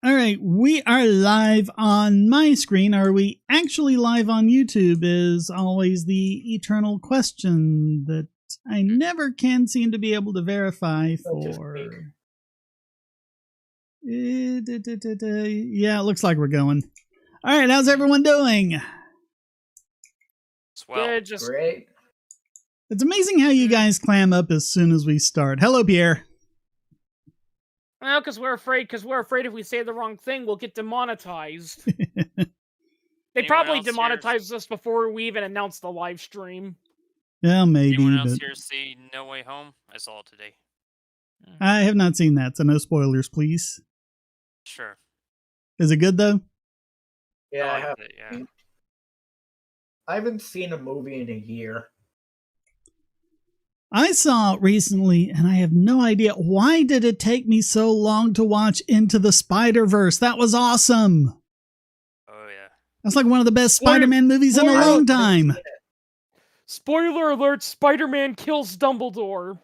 All right, we are live on my screen. Are we actually live on YouTube is always the eternal question that I never can seem to be able to verify for. Yeah, it looks like we're going. All right, how's everyone doing? Swell. Good, just Great. It's amazing how you guys clam up as soon as we start. Hello, Pierre. well, because we're afraid if we say the wrong thing, we'll get demonetized. They Anyone probably else here- demonetized us before we even announced the live stream. Yeah, maybe. Anyone else But here see No Way Home? I saw it today. I have not seen that, so no spoilers, please. Sure. Is it good though? Yeah, I I have. liked it, yeah. I haven't seen a movie in a year. I saw it recently, and I have no idea why did it take me so long to watch Into the Spider-Verse. That was awesome. Oh yeah. That's like one of the best Spoiler- Spider-Man movies in a spoiler- long time. Spoiler alert, Spider-Man kills Dumbledore.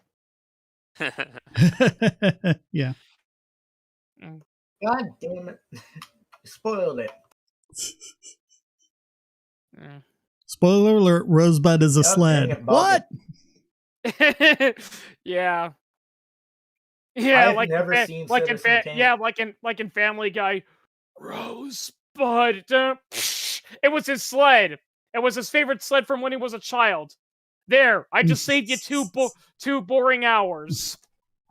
Yeah. God damn it! Spoiled it. Spoiler alert: Rosebud is a Yep, sled. dang it, Bob. What? Yeah. Yeah, I've never seen Citizen Kane. yeah, like in Family Guy. Rosebud. It was his sled. It was his favorite sled from when he was a child. There, I just saved you two boring hours.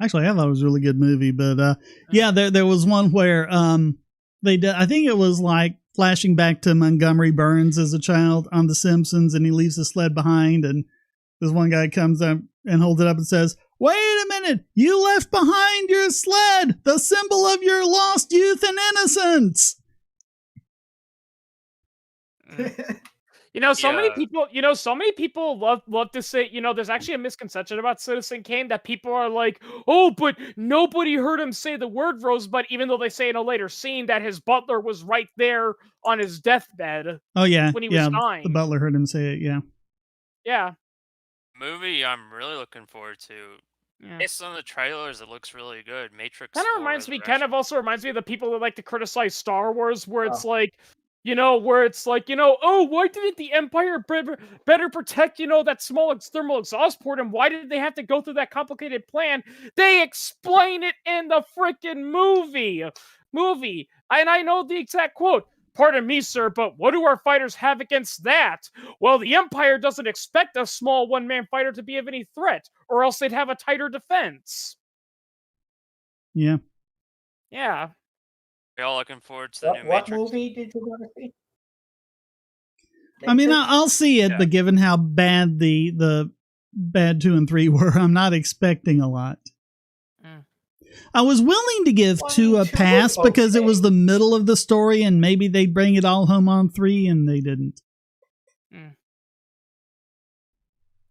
Actually, I thought it was a really good movie, but yeah, there was one where they did. I think it was like flashing back to Montgomery Burns as a child on The Simpsons, and he leaves the sled behind, and this one guy comes up and holds it up and says, "Wait a minute! You left behind your sled, the symbol of your lost youth and innocence." So many Yeah. people love to say, there's actually a misconception about Citizen Kane that people are like, oh, but nobody heard him say the word Rosebud, even though they say in a later scene that his butler was right there on his deathbed Oh yeah, when he was yeah. dying. The butler heard him say it. Yeah. Yeah. Movie I'm really looking forward to. Yeah. Based on the trailers, it looks really good. Matrix. Kind 4 of also reminds me of the people that like to criticize Star Wars, where it's Oh. like, oh, why didn't the Empire better protect, that small thermal exhaust port, and why did they have to go through that complicated plan? They explain it in the freaking movie. And I know the exact quote. Pardon me, sir, but what do our fighters have against that? Well, the Empire doesn't expect a small one-man fighter to be of any threat, or else they'd have a tighter defense. Yeah. Yeah. We all looking forward to the new What Matrix. movie did you want to see? I mean, Matrix? I'll see it, Yeah. but given how bad the bad 2 and 3 were, I'm not expecting a lot. Mm. I was willing to give 2 a 2 pass was because it was okay. the middle of the story, and maybe they'd bring it all home on 3, and they didn't.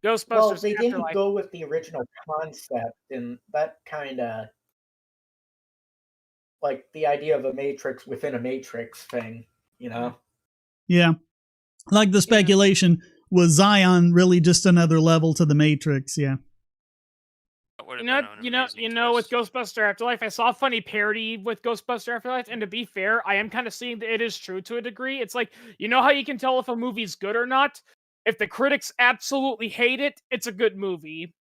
Ghostbusters Well, they didn't Afterlife. go with the original concept, and that kind of like the idea of a Matrix within a Matrix thing, Yeah. Like the speculation, was Zion really just another level to the Matrix? Yeah. That would've You been know, an amazing with twist. Ghostbuster Afterlife, I saw a funny parody with Ghostbuster Afterlife, and to be fair, I am kind of seeing that it is true to a degree. It's like, how you can tell if a movie's good or not? If the critics absolutely hate it, it's a good movie.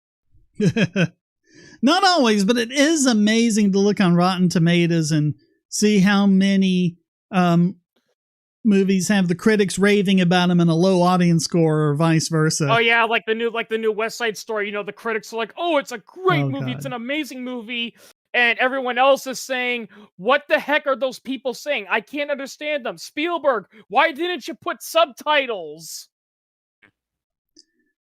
Not always, but it is amazing to look on Rotten Tomatoes and see how many movies have the critics raving about them and a low audience score, or vice versa. Oh yeah, like the new West Side Story. The critics are like, "Oh, it's a great Oh, movie. God. It's an amazing movie," and everyone else is saying, "What the heck are those people saying? I can't understand them." Spielberg, why didn't you put subtitles?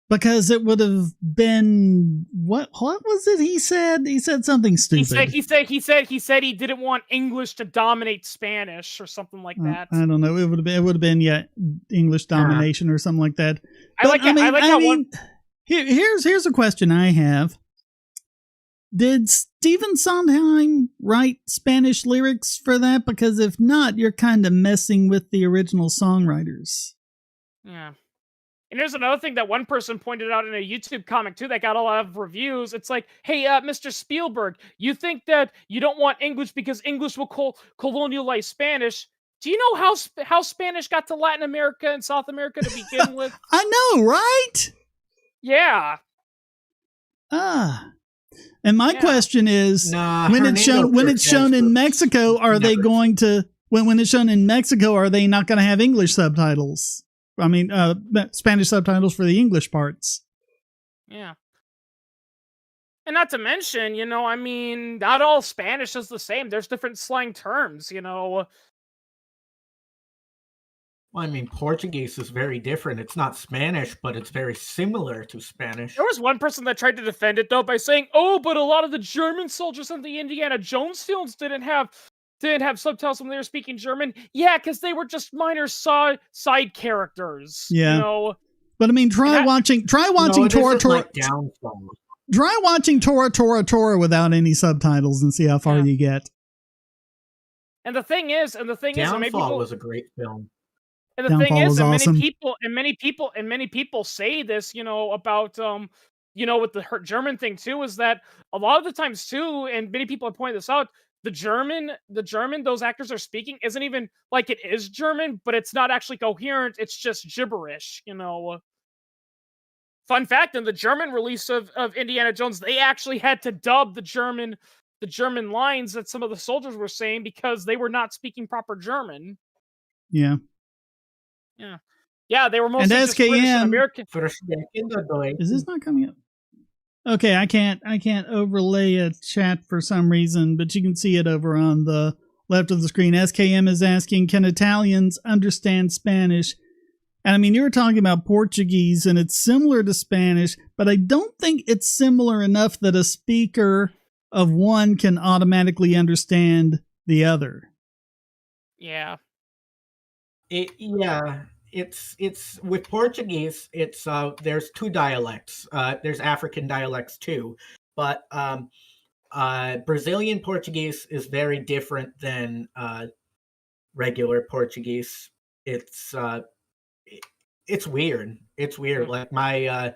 Because it would have been what was it he said? He said something stupid. He said he didn't want English to dominate Spanish or something like that. I don't know. It would have been English domination or something like that. Here's a question I have. Did Stephen Sondheim write Spanish lyrics for that? Because if not, you're kind of messing with the original songwriters. Yeah. And here's another thing that one person pointed out in a YouTube comic too that got a lot of reviews. It's like, hey, Mr. Spielberg, you think that you don't want English because English will colonialize Spanish? Do you know how Spanish got to Latin America and South America to begin with? I know, right? Yeah. And my question is, when it's shown in Mexico, are they going to when it's shown in Mexico, are they not going to have English subtitles? I mean, Spanish subtitles for the English parts. Yeah. And not to mention, I mean, not all Spanish is the same. There's different slang terms, Well, I mean, Portuguese is very different. It's not Spanish, but it's very similar to Spanish. There was one person that tried to defend it, though, by saying, oh, but a lot of the German soldiers in the Indiana Jones films didn't have subtitles when they were speaking German. Yeah, because they were just minor side characters. Yeah. But I mean, try watching Tora Tora. Try watching Tora Without any subtitles and see how far you get. And the thing is, Downfall was a great film. And the thing is, many people say this, about with the German thing too, is that a lot of the times too, and many people have pointed this out, the German those actors are speaking isn't even like it is German, but it's not actually coherent. It's just gibberish, Fun fact: in the German release of Indiana Jones, they actually had to dub the German lines that some of the soldiers were saying because they were not speaking proper German. Yeah. Yeah, they were mostly just British and American. Is this not coming up? Okay, I can't overlay a chat for some reason, but you can see it over on the left of the screen. SKM is asking, can Italians understand Spanish? And I mean, you were talking about Portuguese, and it's similar to Spanish, but I don't think it's similar enough that a speaker of one can automatically understand the other. Yeah. It's with Portuguese. It's there's two dialects. There's African dialects too, but Brazilian Portuguese is very different than regular Portuguese. It's weird. It's weird. Like my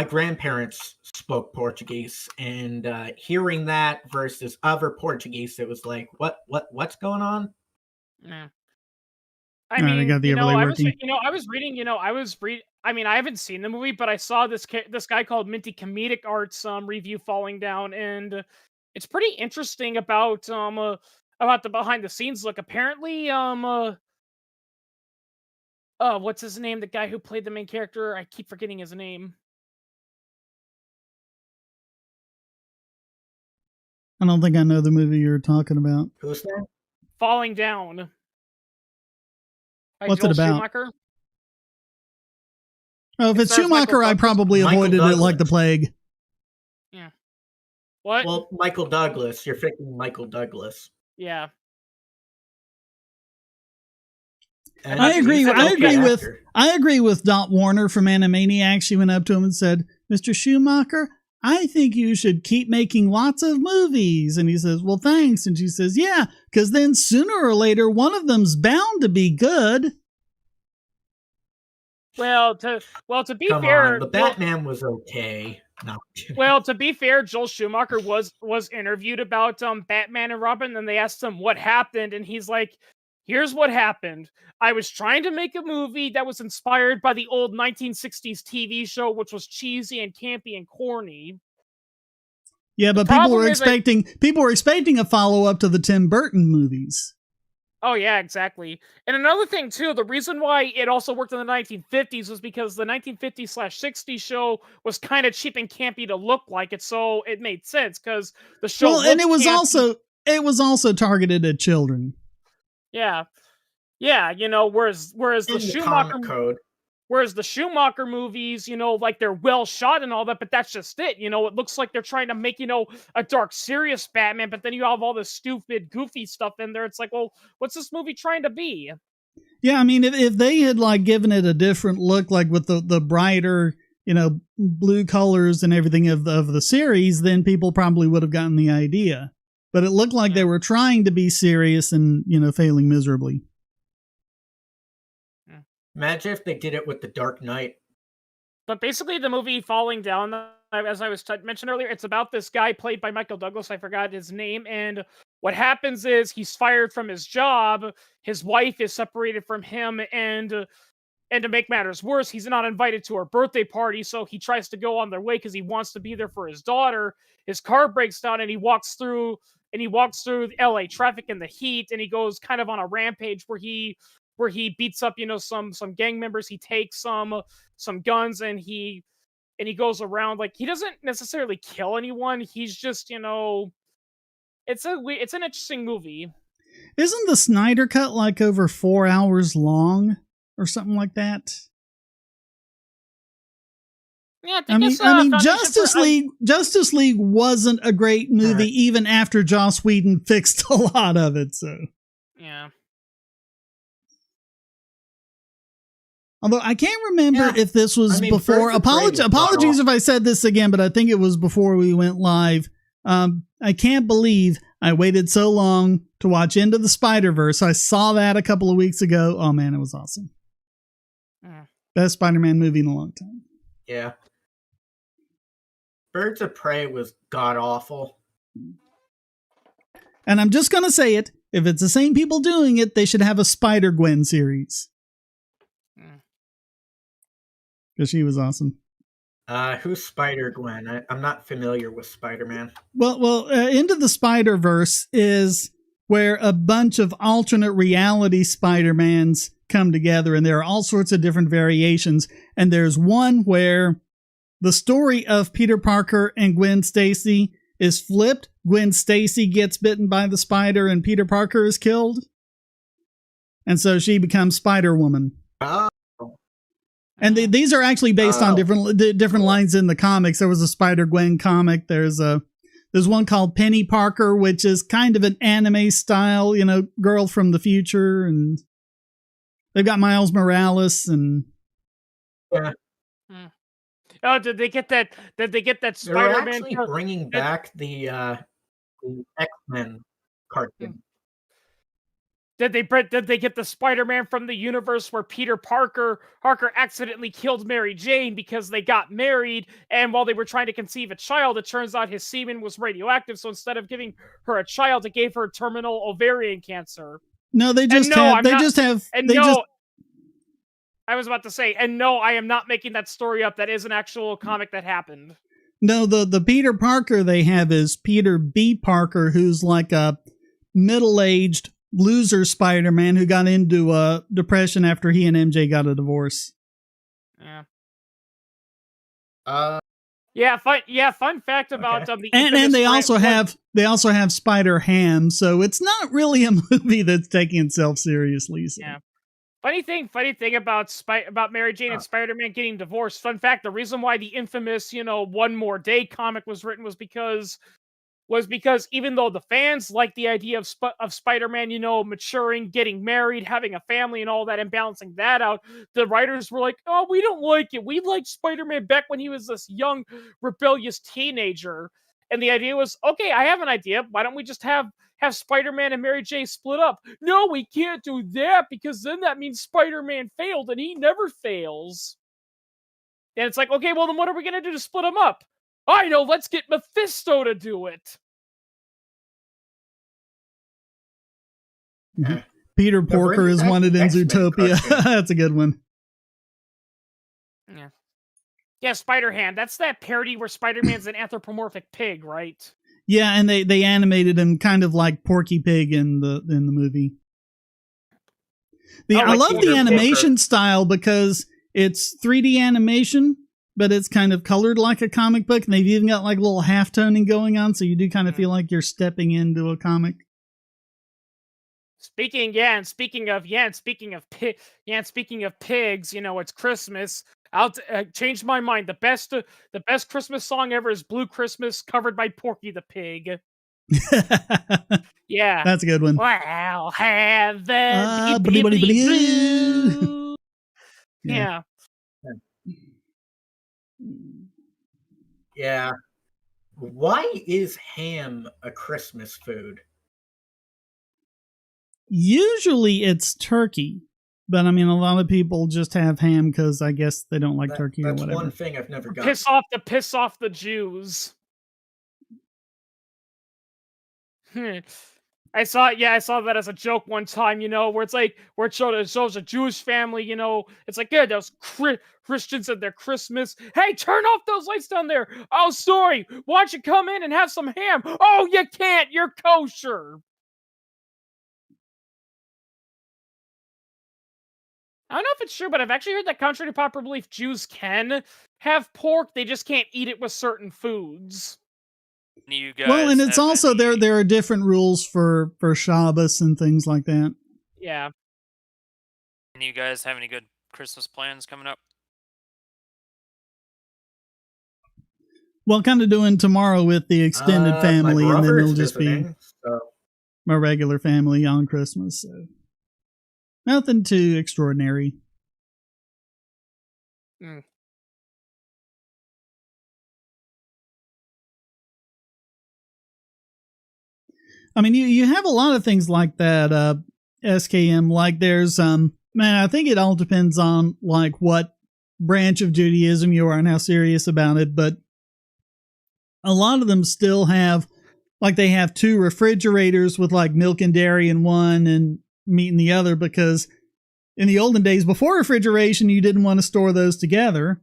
grandparents spoke Portuguese, and hearing that versus other Portuguese, it was like, what's going on? Yeah. I mean, I mean, I haven't seen the movie, but I saw this guy called Minty Comedic Arts review Falling Down, and it's pretty interesting about the behind the scenes look. Apparently, what's his name? The guy who played the main character, I keep forgetting his name. I don't think I know the movie you're talking about. Who's that? Falling Down. What's it about? Schumacher? Oh, if it's Schumacher, I probably avoided it like the plague. Yeah. What? Well, Michael Douglas. You're thinking Michael Douglas. Yeah. And I agree with Dot Warner from Animaniacs. She went up to him and said, "Mr. Schumacher, I think you should keep making lots of movies." And he says, "Well, thanks." And she says, "Yeah, because then sooner or later, one of them's bound to be good." Well, to be fair, the Batman was okay. No. Well, to be fair, Joel Schumacher was interviewed about Batman and Robin, and they asked him what happened, and he's like, "Here's what happened. I was trying to make a movie that was inspired by the old 1960s TV show, which was cheesy and campy and corny." Yeah, but people were expecting a follow-up to the Tim Burton movies. Oh, yeah, exactly. And another thing, too, the reason why it also worked in the 1950s was because the 1950s/60s show was kind of cheap and campy to look like it, so it made sense, because the show and it was also targeted at children. Yeah. Yeah, whereas the Schumacher movies, like they're well shot and all that, but that's just it. It looks like they're trying to make, a dark, serious Batman, but then you have all this stupid, goofy stuff in there. It's like, well, what's this movie trying to be? Yeah, I mean, if they had given it a different look, like with the brighter, blue colors and everything of the series, then people probably would have gotten the idea. But it looked like they were trying to be serious and, failing miserably. Imagine if they did it with The Dark Knight. But basically, the movie Falling Down, as I was mentioned earlier, it's about this guy played by Michael Douglas. I forgot his name. And what happens is he's fired from his job. His wife is separated from him, and to make matters worse, he's not invited to her birthday party. So he tries to go on their way because he wants to be there for his daughter. His car breaks down, and he walks through LA traffic in the heat, and he goes kind of on a rampage where he beats up some gang members. He takes some guns, and he goes around, like, he doesn't necessarily kill anyone. He's just it's an interesting movie. Isn't the Snyder Cut like over 4 hours long or something like that? Yeah, I mean, Justice League wasn't a great movie even after Joss Whedon fixed a lot of it. So yeah. Although I can't remember if this was before. Apologies if I said this again, but I think it was before we went live. I can't believe I waited so long to watch Into the Spider-Verse. I saw that a couple of weeks ago. Oh man, it was awesome. Best Spider-Man movie in a long time. Yeah. Birds of Prey was god-awful. And I'm just going to say it. If it's the same people doing it, they should have a Spider-Gwen series. Because she was awesome. Who's Spider-Gwen? I'm not familiar with Spider-Man. Well, Into the Spider-Verse is where a bunch of alternate reality Spider-Mans come together, and there are all sorts of different variations. And there's one where the story of Peter Parker and Gwen Stacy is flipped. Gwen Stacy gets bitten by the spider, and Peter Parker is killed. And so she becomes Spider-Woman. Oh. And these are actually based on different lines in the comics. There was a Spider-Gwen comic. There's one called Penny Parker, which is kind of an anime style, girl from the future. And they've got Miles Morales and... Yeah. Oh, did they get that? Did they get that Spider-Man? They're actually bringing back the X-Men cartoon. Did they get the Spider-Man from the universe where Peter Parker accidentally killed Mary Jane because they got married, and while they were trying to conceive a child, it turns out his semen was radioactive. So instead of giving her a child, it gave her terminal ovarian cancer. No, they just I was about to say, and no, I am not making that story up. That is an actual comic that happened. No, the Peter Parker they have is Peter B. Parker, who's like a middle-aged loser Spider-Man who got into a depression after he and MJ got a divorce. Yeah. Fun fact about the and they also have Spider-Ham, so it's not really a movie that's taking itself seriously. So. Yeah. Funny thing about Mary Jane and Spider-Man getting divorced. Fun fact: the reason why the infamous, One More Day comic was written was because even though the fans liked the idea of Spider-Man, maturing, getting married, having a family, and all that, and balancing that out, the writers were like, "Oh, we don't like it. We liked Spider-Man back when he was this young, rebellious teenager." And the idea was, okay, I have an idea. Why don't we just have Spider-Man and Mary Jane split up? No, we can't do that because then that means Spider-Man failed, and he never fails. And it's like, okay, well then what are we gonna do to split them up? I know, let's get Mephisto to do it. Peter Porker is wanted in Zootopia. That's a good one. Yeah, Spider-Ham. That's that parody where Spider-Man's an anthropomorphic pig, right? Yeah, and they animated him kind of like Porky Pig in the movie. I love the animation style because it's 3D animation, but it's kind of colored like a comic book, and they've even got like little halftoning going on, so you do kind of feel like you're stepping into a comic. Speaking of pigs, it's Christmas. I'll change my mind. The best Christmas song ever is "Blue Christmas," covered by Porky the Pig. Yeah, that's a good one. Well, have the blue. Yeah. Yeah. Why is ham a Christmas food? Usually it's turkey, But I mean, a lot of people just have ham because I guess they don't like turkey or That's whatever. one thing I've never got. Piss off the Jews. I saw that as a joke one time, where it's like, where it shows a Jewish family, it's like, yeah, those Christians at their Christmas. Hey, turn off those lights down there. Oh, sorry. Why don't you come in and have some ham? Oh, you can't. You're kosher. I don't know if it's true, but I've actually heard that contrary to popular belief, Jews can have pork. They just can't eat it with certain foods. You guys Well, and it's have also any- there are different rules for Shabbos and things like that. Yeah. And you guys have any good Christmas plans coming up? Well, kind of doing tomorrow with the extended family, my and then it'll brother's just be visiting, so my regular family on Christmas. So nothing too extraordinary. Mm. I mean, you have a lot of things like that, SKM. Like there's man, I think it all depends on like what branch of Judaism you are and how serious about it. But a lot of them still have, like, they have 2 refrigerators with like milk and dairy in one and meat in the other, because in the olden days before refrigeration, you didn't want to store those together.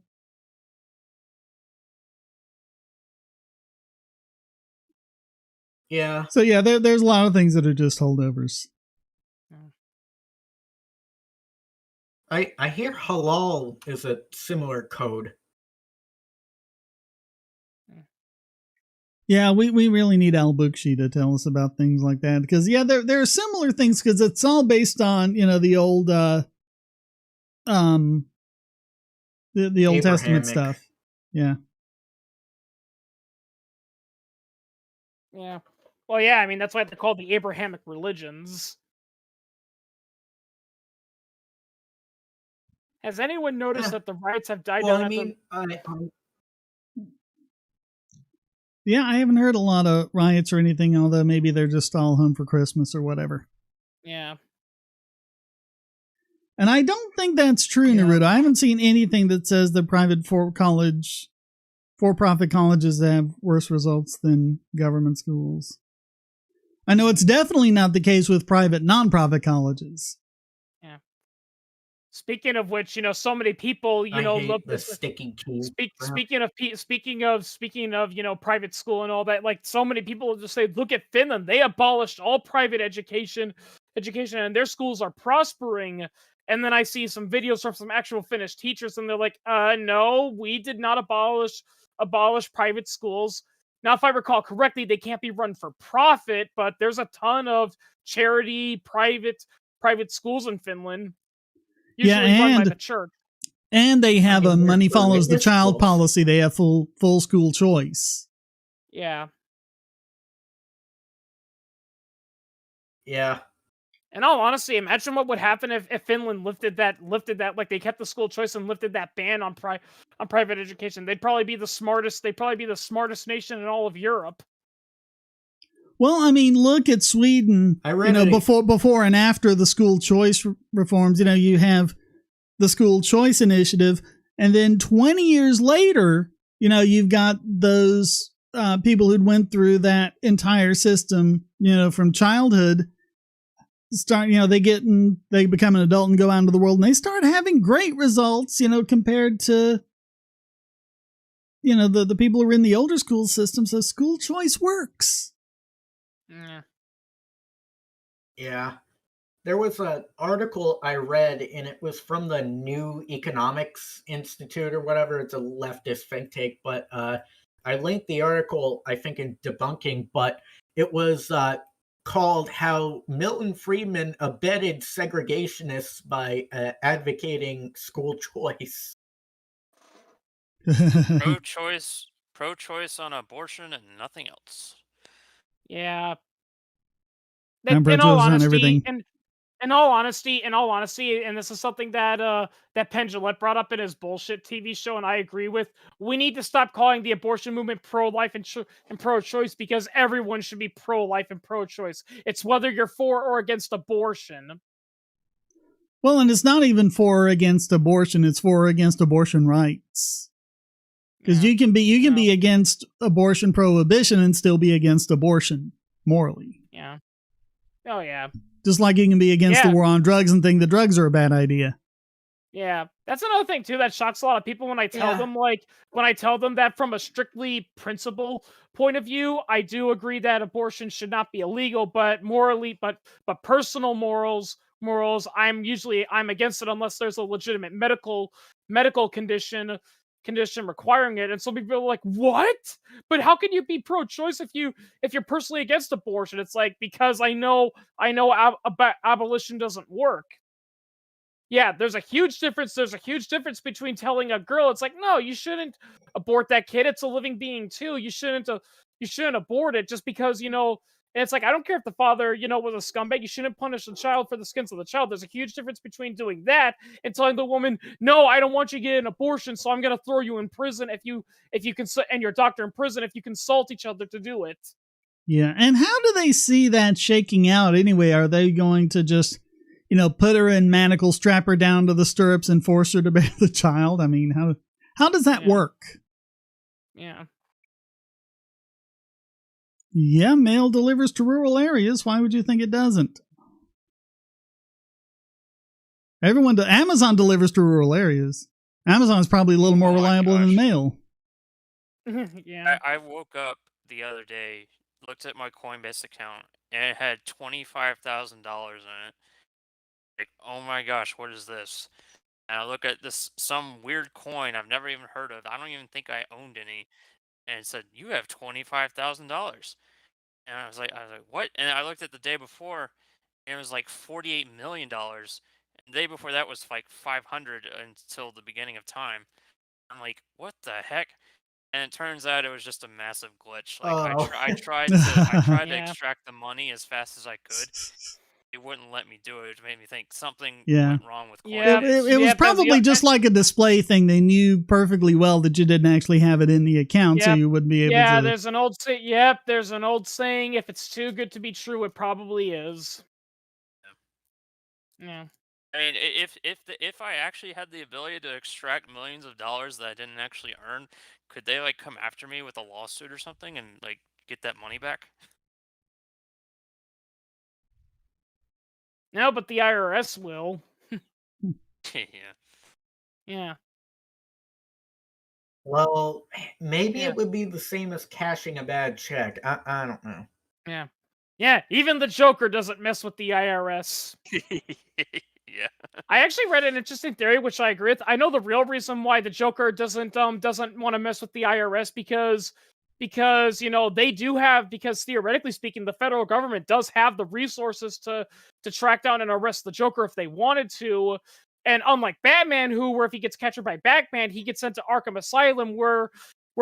yeah. So yeah, there's a lot of things that are just holdovers. I hear halal is a similar code. Yeah, we really need Al Bookshi to tell us about things like that, because yeah, there are similar things, because it's all based on the old the Old Testament Abrahamic. stuff. Yeah. Yeah. Well, yeah, I mean, that's why they're called the Abrahamic religions. Has anyone noticed that the riots have died Well, down? I mean, Yeah, I haven't heard a lot of riots or anything, although maybe they're just all home for Christmas or whatever. Yeah. And I don't think that's true, Yeah. Naruto. I haven't seen anything that says the private for-profit colleges have worse results than government schools. I know it's definitely not the case with private non-profit colleges. Yeah. Speaking of which, so many people, I hate look the sticky key. Speaking of private school and all that, like, so many people will just say, look at Finland, they abolished all private education, and their schools are prospering. And then I see some videos from some actual Finnish teachers, and they're like, no, we did not abolish private schools. Now, if I recall correctly, they can't be run for profit, but there's a ton of charity private schools in Finland, usually run by the church. And they have a money follows the child schools. policy. They have full school choice. Yeah. Yeah. In all honesty, imagine what would happen if Finland lifted that, like, they kept the school choice and lifted that ban on private education. They'd probably be the smartest nation in all of Europe. Well, I mean, look at Sweden. I read before and after the school choice reforms. You have the school choice initiative, and then 20 years later, you've got those people who'd went through that entire system, from childhood. Start, they become an adult and go out into the world, and they start having great results, compared to, the people who are in the older school system. So school choice works. Yeah. There was an article I read, and it was from the New Economics Institute or whatever. It's a leftist think tank, but I linked the article, I think, in debunking, but it was called How Milton Friedman Abetted Segregationists by Advocating School Choice. Pro-choice on abortion and nothing else. Yeah. I'm pro-choice on everything. In all honesty, and this is something that Penn Jillette brought up in his bullshit TV show, and I agree with. We need to stop calling the abortion movement pro-life and pro-choice, because everyone should be pro-life and pro-choice. It's whether you're for or against abortion. Well, and it's not even for or against abortion; it's for or against abortion rights. Because Yeah. you can be against abortion prohibition and still be against abortion morally. Yeah. Oh yeah. Just like you can be against the Yeah. war on drugs and think the drugs are a bad idea. Yeah, that's another thing too that shocks a lot of people when I tell Yeah. them that from a strictly principle point of view, I do agree that abortion should not be illegal, but morally, but personal morals, I'm against it unless there's a legitimate medical condition requiring it. And so people are like, "What? But how can you be pro-choice if you're personally against abortion?" It's like, because I know abolition doesn't work. Yeah, there's a huge difference. There's a huge difference between telling a girl, it's like, no, you shouldn't abort that kid. It's a living being too. You shouldn't abort it just because, and it's like, I don't care if the father, was a scumbag. You shouldn't punish the child for the skins of the child. There's a huge difference between doing that and telling the woman, no, I don't want you to get an abortion, so I'm going to throw you in prison if you and your doctor in prison if you consult each other to do it. Yeah, and how do they see that shaking out anyway? Are they going to just put her in manacles, strap her down to the stirrups, and force her to bear the child? I mean, how does that work? Yeah. Yeah, mail delivers to rural areas. Why would you think it doesn't? Amazon delivers to rural areas. Amazon is probably a little more reliable than mail. Yeah. I woke up the other day, looked at my Coinbase account, and it had $25,000 in it. Like, oh my gosh, what is this? And I look at this, some weird coin I've never even heard of. I don't even think I owned any. And it said, you have $25,000. And I was like, what? And I looked at the day before, and it was like $48 million. And the day before that was like 500 until the beginning of time. I'm like, what the heck? And it turns out it was just a massive glitch. Like I tried to Yeah. extract the money as fast as I could. It wouldn't let me do it. It made me think something Yeah. went wrong with Yeah. Coinbase. It was probably just like a display thing. They knew perfectly well that you didn't actually have it in the account, so Yep. you wouldn't be able Yeah, to. there's an old there's an old saying, if it's too good to be true, it probably is. Yeah. I mean, if I actually had the ability to extract millions of dollars that I didn't actually earn, could they like come after me with a lawsuit or something and like get that money back? No, but the IRS will. Yeah. Yeah. Well, maybe Yeah. it would be the same as cashing a bad check. I don't know. Yeah. Yeah, even the Joker doesn't mess with the IRS. Yeah. I actually read an interesting theory, which I agree with. I know the real reason why the Joker doesn't want to mess with the IRS because they do have, because theoretically speaking, the federal government does have the resources to track down and arrest the Joker if they wanted to. And unlike Batman, where if he gets captured by Batman, he gets sent to Arkham Asylum, where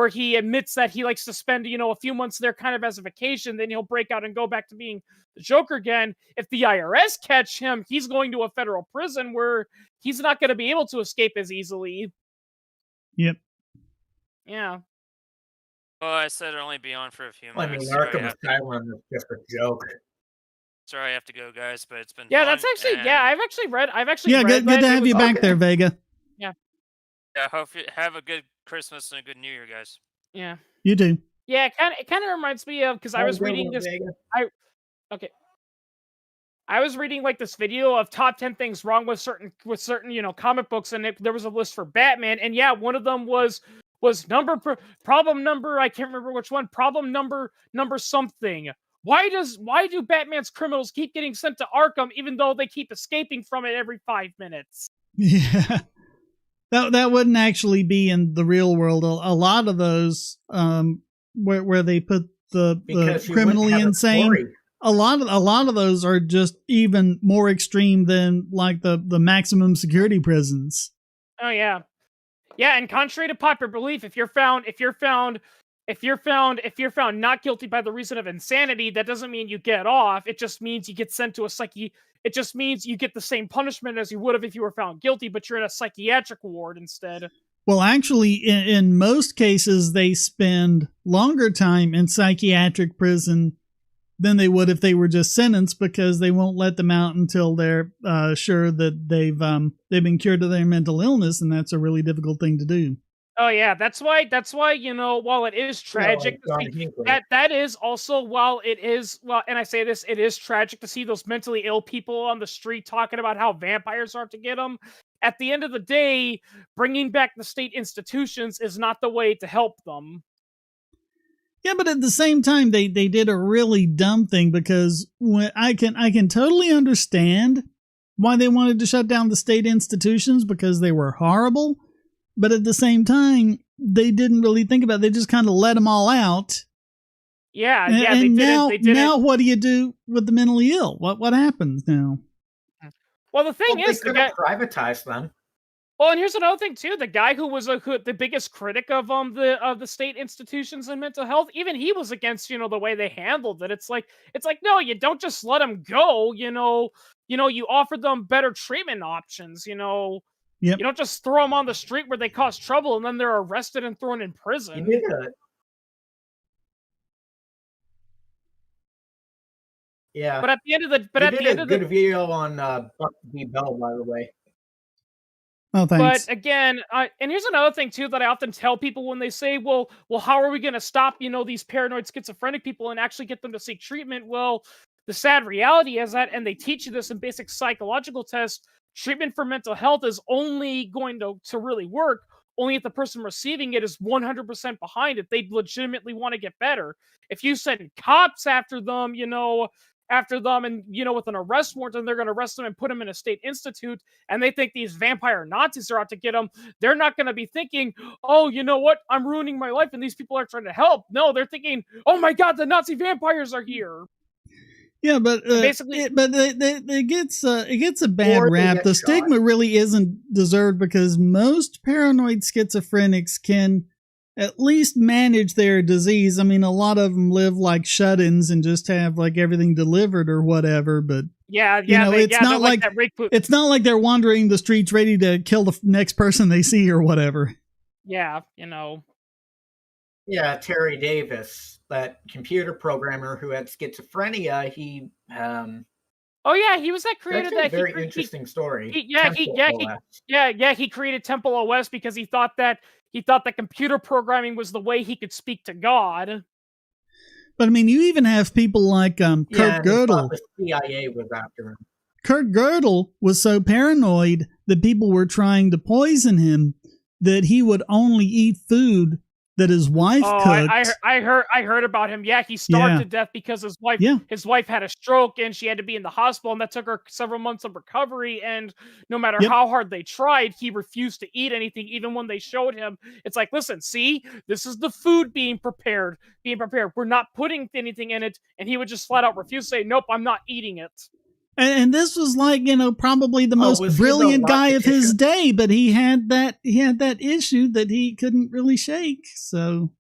he admits that he likes to spend, a few months there kind of as a vacation, then he'll break out and go back to being the Joker again. If the IRS catch him, he's going to a federal prison where he's not going to be able to escape as easily. Yep. Yeah. Well, I said it'd only be on for a few Well, I minutes. mean, Arkham Asylum is just a joke. Sorry I have to go, guys, but it's been Yeah, fun, that's actually, and I've actually read Yeah, read good that. to have you back there, Vega. I hope you have a good Christmas and a good New Year, guys. Yeah. You do. Yeah, it kind of reminds me of, because I was reading this. I was reading like this video of top 10 things wrong with certain comic books, and there was a list for Batman, and yeah, one of them was problem number, I can't remember which one, problem number something. Why do Batman's criminals keep getting sent to Arkham even though they keep escaping from it every 5 minutes? Yeah. That wouldn't actually be in the real world. A lot of those where they put the criminally insane, a lot of those are just even more extreme than like the maximum security prisons. Oh yeah. Yeah, and contrary to popular belief, if you're found not guilty by the reason of insanity, that doesn't mean you get off. It just means you get sent to it just means you get the same punishment as you would have if you were found guilty, but you're in a psychiatric ward instead. Well, actually, in most cases, they spend longer time in psychiatric prison than they would if they were just sentenced, because they won't let them out until they're sure that they've been cured of their mental illness, and that's a really difficult thing to do. Oh yeah, that's why while it is tragic to John see Hinckley. that is also while it is and I say this, it is tragic to see those mentally ill people on the street talking about how vampires are out to get them. At the end of the day, bringing back the state institutions is not the way to help them. Yeah, but at the same time, they did a really dumb thing, because when I can totally understand why they wanted to shut down the state institutions, because they were horrible. But at the same time, they didn't really think about it. They just kind of let them all out. Yeah, And they didn't. now what do you do with the mentally ill? What happens now? Well, the thing is, they could have privatized them. Well, and here's another thing too. The guy who was the biggest critic of the state institutions and mental health, even he was against the way they handled it. It's like no, you don't just let them go. You offer them better treatment options. Yep. You don't just throw them on the street where they cause trouble and then they're arrested and thrown in prison. You did it. Yeah. But at the end of the good video on Buck v. Bell, by the way. Oh, thanks. But again, and here's another thing too that I often tell people when they say, "Well, how are we going to stop these paranoid schizophrenic people and actually get them to seek treatment?" Well, the sad reality is that, and they teach you this in basic psychological tests, treatment for mental health is only going to really work only if the person receiving it is 100% behind it. They legitimately want to get better. If you send cops after them, and with an arrest warrant, and they're going to arrest them and put them in a state institute, and they think these vampire Nazis are out to get them, they're not going to be thinking, "Oh, you know what? I'm ruining my life and these people are trying to help." No, they're thinking, "Oh my God, the Nazi vampires are here." Yeah, but basically, it gets a bad rap. The stigma really isn't deserved, because most paranoid schizophrenics can at least manage their disease. I mean, a lot of them live like shut-ins and just have like everything delivered or whatever. But it's not like they're wandering the streets ready to kill the next person they see or whatever. Yeah, Yeah, Terry Davis, that computer programmer who had schizophrenia, he oh yeah, he was that created that very interesting story. He created Temple OS because he thought that computer programming was the way he could speak to God. But I mean, you even have people like Kurt Gödel. The CIA was after him. Kurt Gödel was so paranoid that people were trying to poison him that he would only eat food that his wife cooked. I heard about him. Yeah, he starved to death because his wife had a stroke and she had to be in the hospital, and that took her several months of recovery. And no matter how hard they tried, he refused to eat anything, even when they showed him. It's like, listen, see, this is the food being prepared. We're not putting anything in it, and he would just flat out refuse, say, "Nope, I'm not eating it." And this was like, probably the most brilliant guy of his day, but he had that issue that he couldn't really shake. So,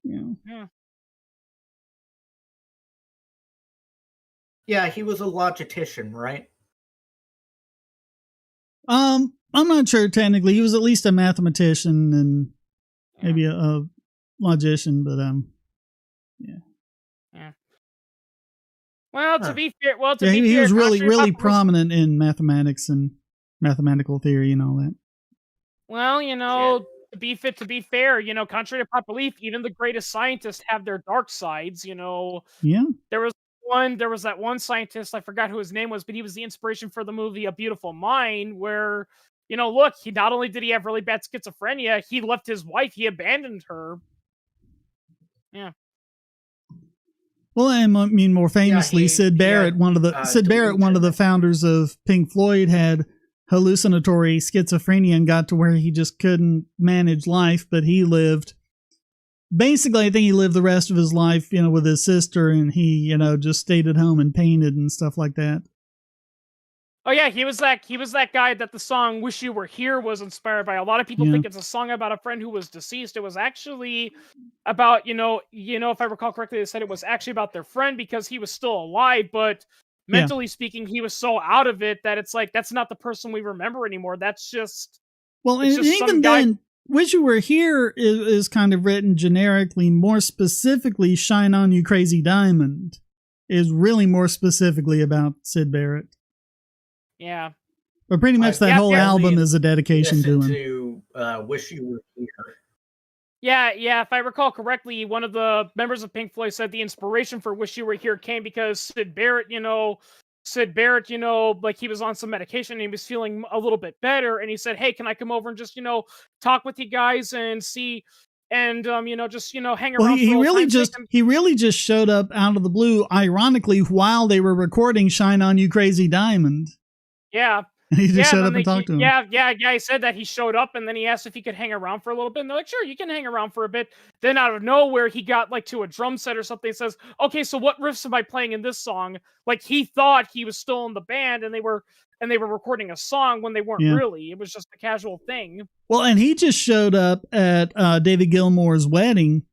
Yeah, he was a logistician, right? I'm not sure technically. He was at least a mathematician and maybe a logician, but yeah. Well, to be fair, he was really prominent in mathematics and mathematical theory and all that. Well, to be fair, contrary to popular belief, even the greatest scientists have their dark sides. Yeah. There was that one scientist, I forgot who his name was, but he was the inspiration for the movie A Beautiful Mind, where look, he not only did he have really bad schizophrenia, he left his wife, he abandoned her. Yeah. Well, I mean, more famously, Sid Barrett, one of the founders of Pink Floyd, had hallucinatory schizophrenia and got to where he just couldn't manage life. But he lived, basically, I think he lived the rest of his life, with his sister, and he, just stayed at home and painted and stuff like that. Oh yeah, he was that guy that the song "Wish You Were Here" was inspired by. A lot of people think it's a song about a friend who was deceased. It was actually about, if I recall correctly, they said it was actually about their friend because he was still alive, but mentally speaking, he was so out of it that it's like, that's not the person we remember anymore. That's just... Well, and even then, "Wish You Were Here" is kind of written generically, more specifically, "Shine On You Crazy Diamond." is really more specifically about Syd Barrett. Yeah. But pretty much that whole album is a dedication to him. To Wish You Were Here. Yeah. If I recall correctly, one of the members of Pink Floyd said the inspiration for "Wish You Were Here" came because Syd Barrett, like he was on some medication and he was feeling a little bit better, and he said, "Hey, can I come over and just, talk with you guys and see, and just hang around." Well, he really just showed up out of the blue, ironically, while they were recording "Shine On You Crazy Diamond." Yeah. And he just showed up and talked to him. Yeah. He said that he showed up and then he asked if he could hang around for a little bit. And they're like, sure, you can hang around for a bit. Then out of nowhere, he got like to a drum set or something and says, okay, so what riffs am I playing in this song? Like he thought he was still in the band and they were recording a song when they weren't really. It was just a casual thing. Well, and he just showed up at David Gilmour's wedding.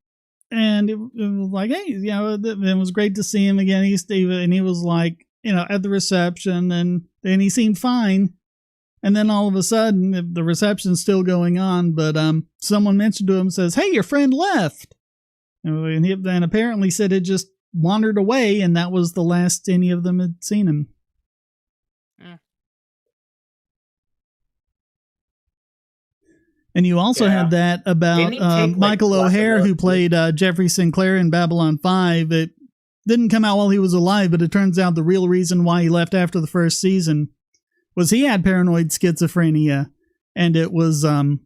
And it was like, hey, it was great to see him again. And he was like, at the reception, and he seemed fine. And then all of a sudden, the reception's still going on, but someone mentioned to him, says, hey, your friend left. And he then apparently said it just wandered away, and that was the last any of them had seen him. And you also had that about Michael O'Hare, who played Jeffrey Sinclair in Babylon 5. It didn't come out while he was alive, but it turns out the real reason why he left after the first season was he had paranoid schizophrenia, and it was an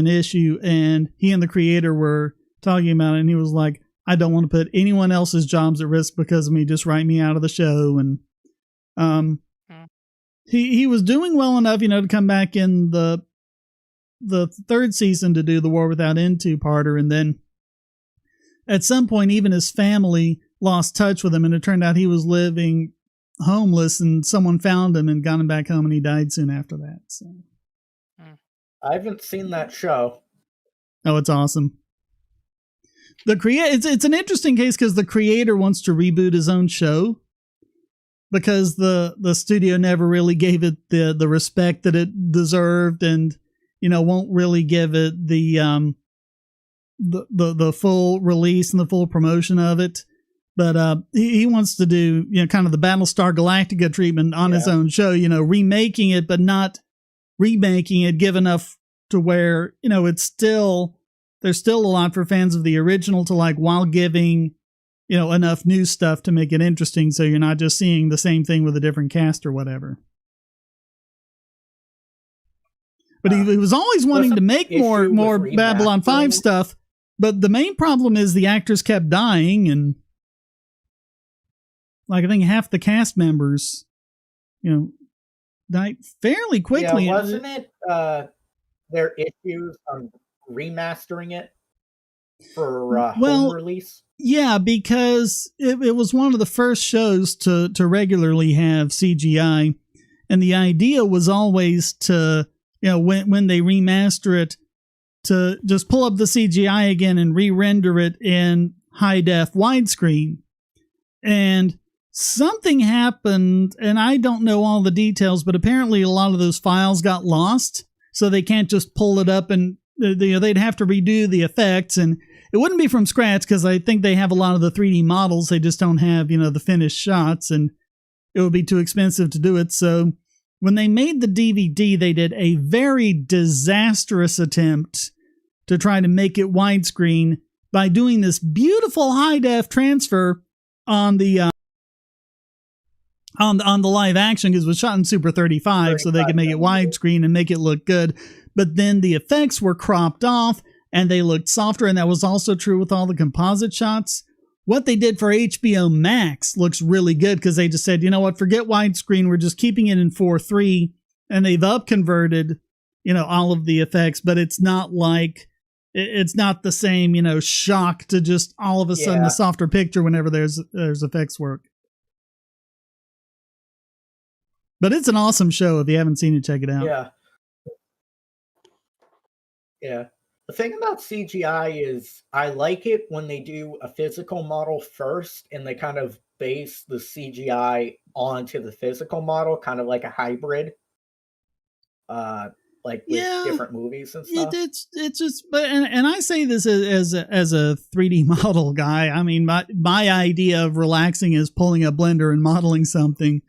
issue, and he and the creator were talking about it, and he was like, I don't want to put anyone else's jobs at risk because of me, just write me out of the show. And he was doing well enough, to come back in the third season to do the War Without End 2-parter, and then at some point even his family lost touch with him, and it turned out he was living homeless, and someone found him and got him back home, and he died soon after that. So I haven't seen that show. Oh, it's awesome. It's an interesting case because the creator wants to reboot his own show because the studio never really gave it the respect that it deserved, and won't really give it the full release and the full promotion of it. But he wants to do, kind of the Battlestar Galactica treatment on his own show, remaking it, but not remaking it, give enough to where, there's still a lot for fans of the original to like, while giving, enough new stuff to make it interesting. So you're not just seeing the same thing with a different cast or whatever. But he was always wanting to make more Babylon 5 stuff. But the main problem is the actors kept dying, and like I think half the cast members, died fairly quickly. Yeah, wasn't it their issues on remastering it for home release? Yeah, because it was one of the first shows to regularly have CGI, and the idea was always to, when they remaster it, to just pull up the CGI again and re-render it in high-def widescreen. And something happened, and I don't know all the details, but apparently a lot of those files got lost, so they can't just pull it up, and they'd have to redo the effects, and it wouldn't be from scratch because I think they have a lot of the 3D models. They just don't have, the finished shots, and it would be too expensive to do it. So when they made the DVD, they did a very disastrous attempt to try to make it widescreen by doing this beautiful high-def transfer on the on the live action, because it was shot in Super 35, so they could make it widescreen and make it look good. But then the effects were cropped off and they looked softer, and that was also true with all the composite shots. What they did for HBO Max looks really good because they just said, you know what, forget widescreen, we're just keeping it in 4:3, and they've up-converted, all of the effects, but it's not like, it's not the same, shock to just all of a sudden a softer picture whenever there's effects work. But it's an awesome show. If you haven't seen it, check it out. Yeah. The thing about CGI is I like it when they do a physical model first and they kind of base the CGI onto the physical model, kind of like a hybrid. like with different movies and stuff. It's just, but and I say this as a 3D model guy. I mean, my idea of relaxing is pulling a blender and modeling something.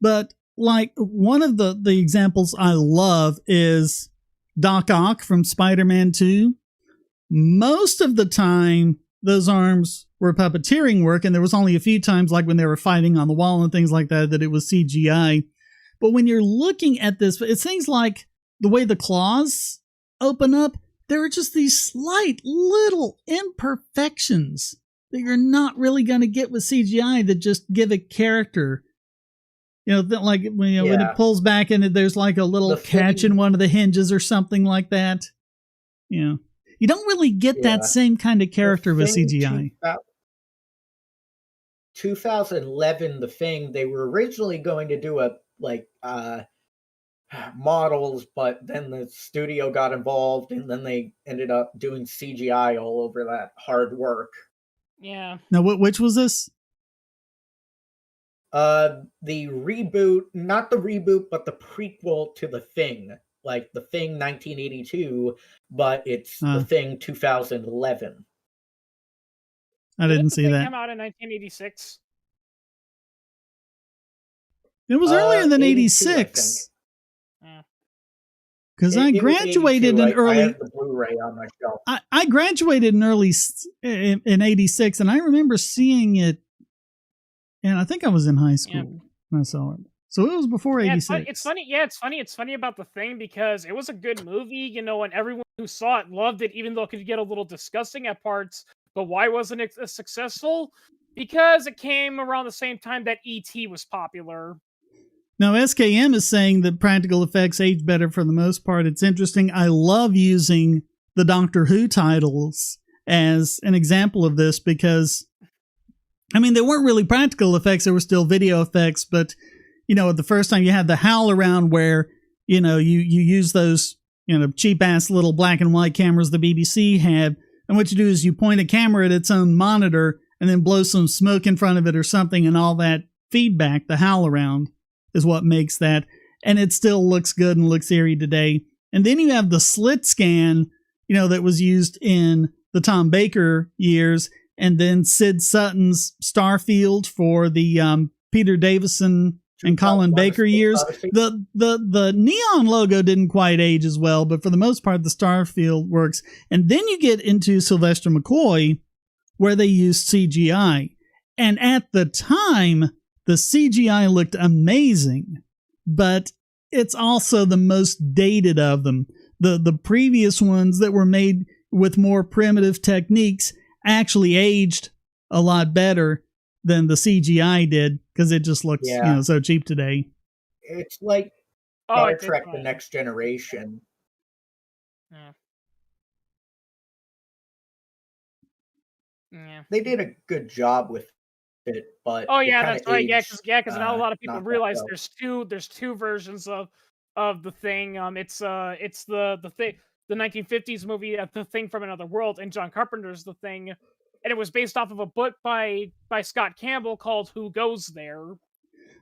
But like one of the examples I love is Doc Ock from Spider-Man 2. Most of the time, those arms were puppeteering work, and there was only a few times, like when they were fighting on the wall and things like that, that it was CGI. But when you're looking at this, it's things like the way the claws open up, there are just these slight little imperfections that you're not really going to get with CGI that just give a character. You know, like when it pulls back and there's like a little catch in one of the hinges or something like that. You know, you don't really get that same kind of character with CGI. 2011, The Thing, they were originally going to do models, but then the studio got involved, and then they ended up doing CGI all over that hard work. Yeah. Now, which was this? The reboot, not the reboot, but the prequel to The Thing. Like The Thing 1982, but it's The Thing 2011. I didn't see that. It came out in 1986. It was earlier than 86. Because I graduated in early. I have the Blu-ray on my shelf. I graduated in 86, and I remember seeing it. And I think I was in high school when I saw it. So it was before 86. It's funny. Yeah, it's funny. It's funny about The Thing because it was a good movie, you know, and everyone who saw it loved it, even though it could get a little disgusting at parts. But why wasn't it successful? Because it came around the same time that E.T. was popular. Now, SKM is saying that practical effects age better for the most part. It's interesting. I love using the Doctor Who titles as an example of this because, I mean, they weren't really practical effects. They were still video effects. But, you know, the first time you had the Howl around where, you know, you use those, you know, cheap-ass little black and white cameras the BBC had. And what you do is you point a camera at its own monitor and then blow some smoke in front of it or something, and all that feedback, the Howl around, is what makes that. And it still looks good and looks eerie today. And then you have the slit scan, you know, that was used in the Tom Baker years, and then Sid Sutton's Starfield for the Peter Davison and Colin Baker years. The neon logo didn't quite age as well, but for the most part, the Starfield works. And then you get into Sylvester McCoy, where they used CGI. And at the time, the CGI looked amazing, but it's also the most dated of them. The previous ones that were made with more primitive techniques actually aged a lot better than the CGI did because it just looks so cheap today. It's like Star Trek: The Next Generation. Yeah. They did a good job with it, but that's right. Because not a lot of people realize there's two versions of The Thing. It's the thing, the 1950s movie, The Thing from Another World, and John Carpenter's The Thing, and it was based off of a book by Scott Campbell called Who Goes There.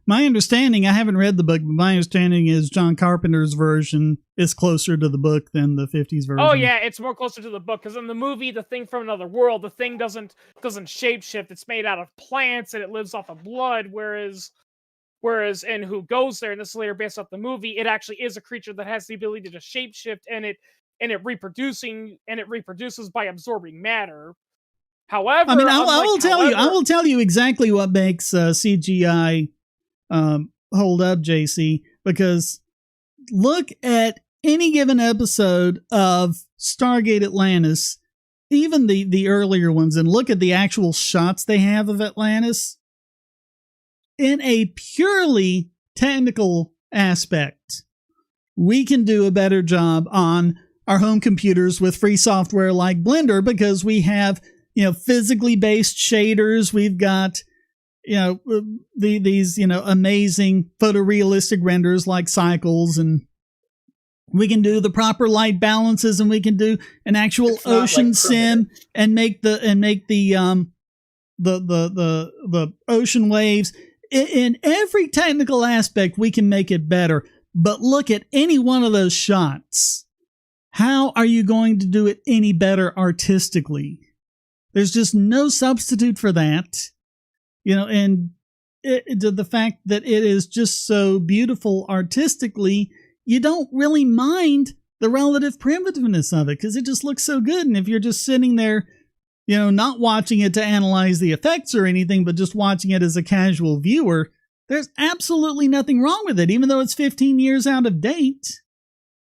My understanding, I haven't read the book, but my understanding is John Carpenter's version is closer to the book than the 50s version. Oh yeah, it's more closer to the book because in the movie, The Thing from Another World, the thing doesn't shapeshift. It's made out of plants and it lives off of blood. Whereas in Who Goes There, and this is later based off the movie, it actually is a creature that has the ability to shapeshift and it reproduces by absorbing matter. However, I mean, I will tell you exactly what makes CGI hold up, JC, because look at any given episode of Stargate Atlantis, even the earlier ones, and look at the actual shots they have of Atlantis. In a purely technical aspect, we can do a better job on our home computers with free software like Blender because we have, you know, physically based shaders. We've got, you know, these, you know, amazing photorealistic renders like Cycles, and we can do the proper light balances, and we can do an actual ocean sim and make the ocean waves. In every technical aspect, we can make it better. But look at any one of those shots. How are you going to do it any better artistically? There's just no substitute for that. And the fact that it is just so beautiful artistically, you don't really mind the relative primitiveness of it because it just looks so good. And if you're just sitting there, not watching it to analyze the effects or anything, but just watching it as a casual viewer, there's absolutely nothing wrong with it, even though it's 15 years out of date.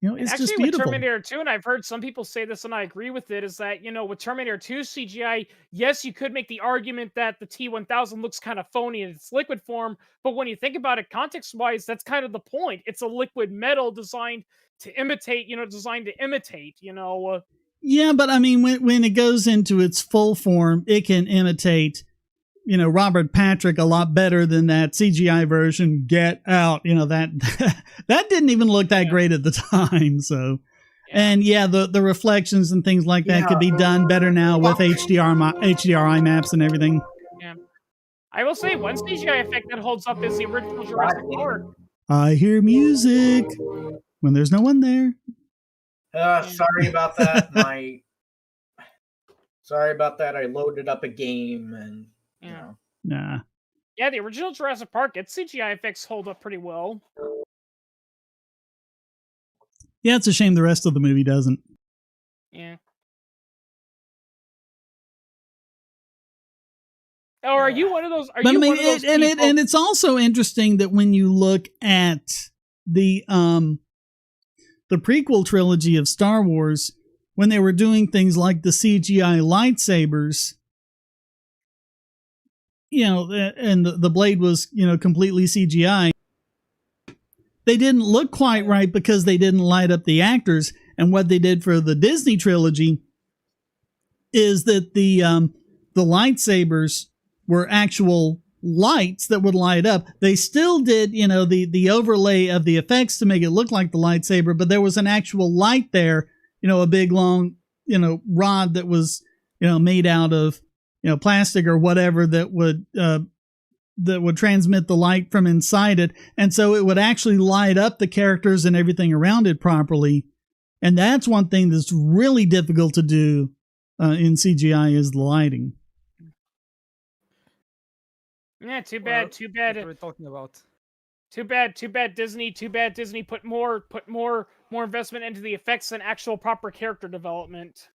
It's actually, just beautiful. With Terminator 2, and I've heard some people say this, and I agree with it, is that, with Terminator 2 CGI, yes, you could make the argument that the T-1000 looks kind of phony in its liquid form, but when you think about it context-wise, that's kind of the point. It's a liquid metal designed to imitate. Yeah, but I mean, when it goes into its full form, it can imitate, Robert Patrick a lot better than that CGI version. Get Out, that didn't even look that great at the time. So, and the reflections and things like that could be done better now with HDRI maps and everything. Yeah, I will say one CGI effect that holds up is the original Jurassic Park. I hear music when there's no one there. Sorry about that. Sorry about that. I loaded up a game and Nah. Yeah, the original Jurassic Park, its CGI effects hold up pretty well. Yeah, it's a shame the rest of the movie doesn't. Yeah. Oh, are you one of those? One of those people? And it's also interesting that when you look at the prequel trilogy of Star Wars, when they were doing things like the CGI lightsabers, and the blade was, completely CGI, they didn't look quite right because they didn't light up the actors. And what they did for the Disney trilogy is that the lightsabers were actual lights that would light up. They still did, the overlay of the effects to make it look like the lightsaber, but there was an actual light there, a big long, rod that was, made out of, plastic or whatever that would transmit the light from inside it. And so it would actually light up the characters and everything around it properly. And that's one thing that's really difficult to do in CGI is the lighting. Yeah, too bad. What we're talking about. Too bad Disney put more investment into the effects than actual proper character development.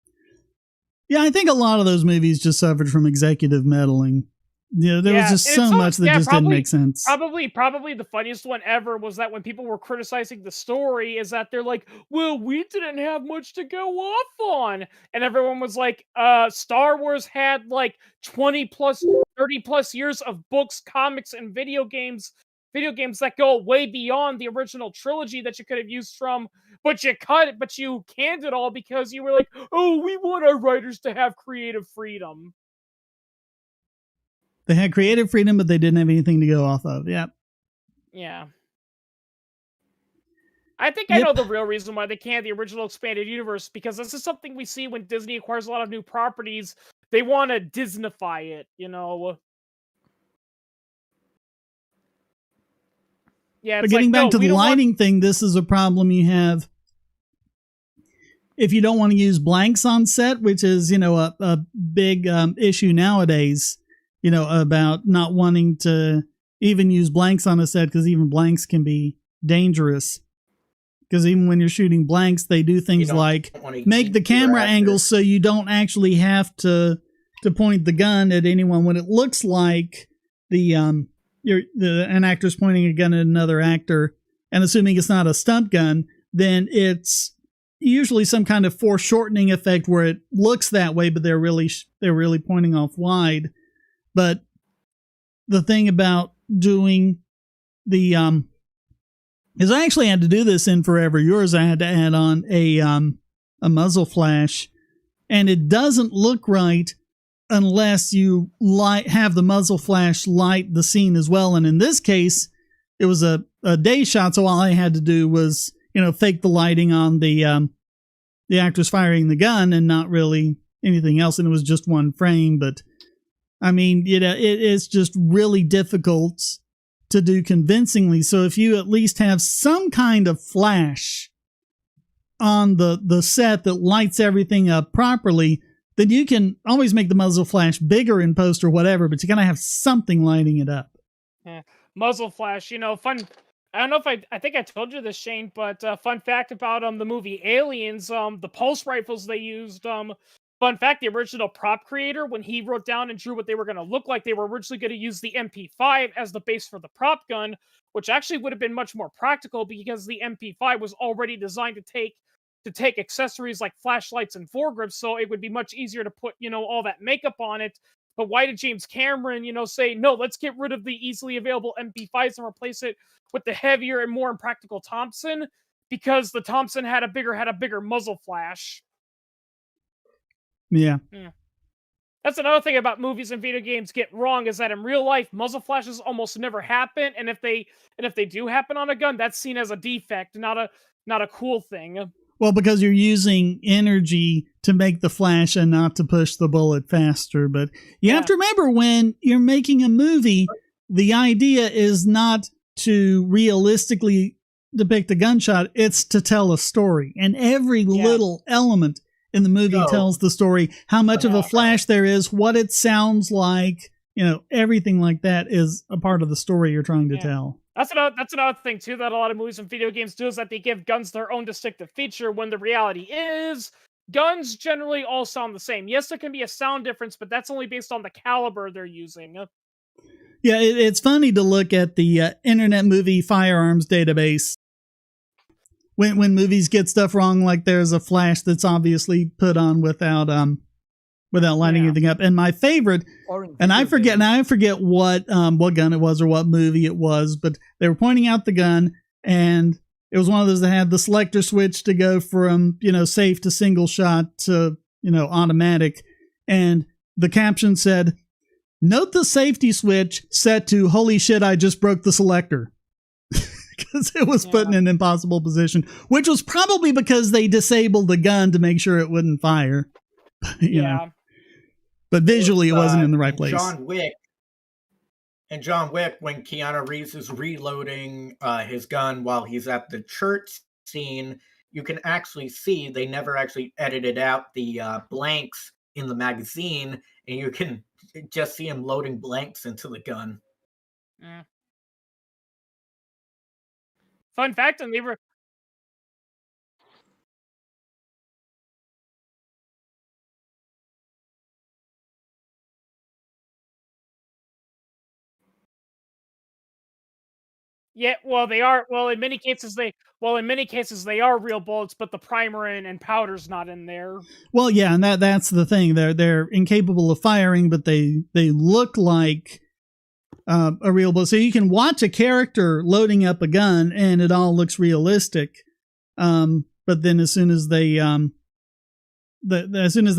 Yeah, I think a lot of those movies just suffered from executive meddling. There was just so much that just didn't make sense. Probably the funniest one ever was that when people were criticizing the story, is that they're like, well, we didn't have much to go off on. And everyone was like, Star Wars had like 20 plus, 30 plus years of books, comics, and video games that go way beyond the original trilogy that you could have used from, but you canned it all because you were like, oh, we want our writers to have creative freedom. They had creative freedom, but they didn't have anything to go off of. Yep. Yeah. I think I know the real reason why they canned the original expanded universe, because this is something we see when Disney acquires a lot of new properties. They want to Disneyfy it, Yeah, but getting back to the lighting thing, this is a problem you have if you don't want to use blanks on set, which is, a big issue nowadays, about not wanting to even use blanks on a set because even blanks can be dangerous. Because even when you're shooting blanks, they do things like make the camera angles so you don't actually have to point the gun at anyone when it looks like an actor's pointing a gun at another actor, and assuming it's not a stunt gun, then it's usually some kind of foreshortening effect where it looks that way, but they're really pointing off wide. But the thing about doing the is I actually had to do this in Forever Yours. I had to add on a muzzle flash, and it doesn't look right unless you have the muzzle flash light the scene as well. And in this case, it was a day shot, so all I had to do was, fake the lighting on the actors firing the gun and not really anything else. And it was just one frame. But I mean, it's just really difficult to do convincingly. So if you at least have some kind of flash on the set that lights everything up properly, then you can always make the muzzle flash bigger in post or whatever, but you gotta have something lighting it up. Yeah. Muzzle flash, fun. I don't know if I think I told you this, Shane, but fun fact about the movie Aliens, the pulse rifles they used, fun fact, the original prop creator, when he wrote down and drew what they were going to look like, they were originally going to use the MP5 as the base for the prop gun, which actually would have been much more practical because the MP5 was already designed to take accessories like flashlights and foregrips, so it would be much easier to put, all that makeup on it. But why did James Cameron, say, no, let's get rid of the easily available MP5s and replace it with the heavier and more impractical Thompson? Because the Thompson had a bigger muzzle flash. Yeah. That's another thing about movies and video games get wrong, is that in real life, muzzle flashes almost never happen, and if they do happen on a gun, that's seen as a defect, not a cool thing. Well, because you're using energy to make the flash and not to push the bullet faster. But you have to remember, when you're making a movie, the idea is not to realistically depict a gunshot, it's to tell a story. And every little element in the movie tells the story. How much of a flash there is, what it sounds like, everything like that is a part of the story you're trying to tell. That's another thing, too, that a lot of movies and video games do, is that they give guns their own distinctive feature, when the reality is guns generally all sound the same. Yes, there can be a sound difference, but that's only based on the caliber they're using. Yeah, it's funny to look at the Internet Movie Firearms Database. When movies get stuff wrong, like there's a flash that's obviously put on without lighting anything up. And my favorite, and I forget what gun it was or what movie it was, but they were pointing out the gun, and it was one of those that had the selector switch to go from, safe to single shot to, automatic. And the caption said, "Note the safety switch set to holy shit, I just broke the selector." Because it was put in an impossible position, which was probably because they disabled the gun to make sure it wouldn't fire. You know. But visually, it wasn't in the right place. John Wick, when Keanu Reeves is reloading his gun while he's at the church scene, you can actually see they never actually edited out the blanks in the magazine, and you can just see him loading blanks into the gun. Fun fact, and they were... Yeah, well, they are. Well, in many cases, they are real bullets, but the primer and powder's not in there. Well, yeah, and that's the thing. They're incapable of firing, but they look like a real bullet. So you can watch a character loading up a gun, and it all looks realistic. But then as soon as they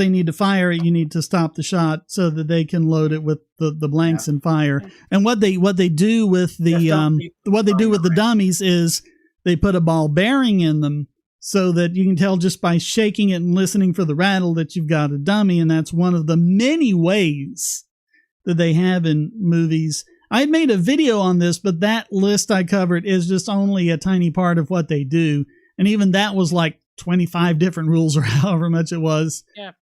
need to fire it, you need to stop the shot so that they can load it with the blanks and fire. And what they do with the dummies is they put a ball bearing in them so that you can tell just by shaking it and listening for the rattle that you've got a dummy. And that's one of the many ways that they have in movies. I made a video on this, but that list I covered is just only a tiny part of what they do. And even that was like 25 different rules or however much it was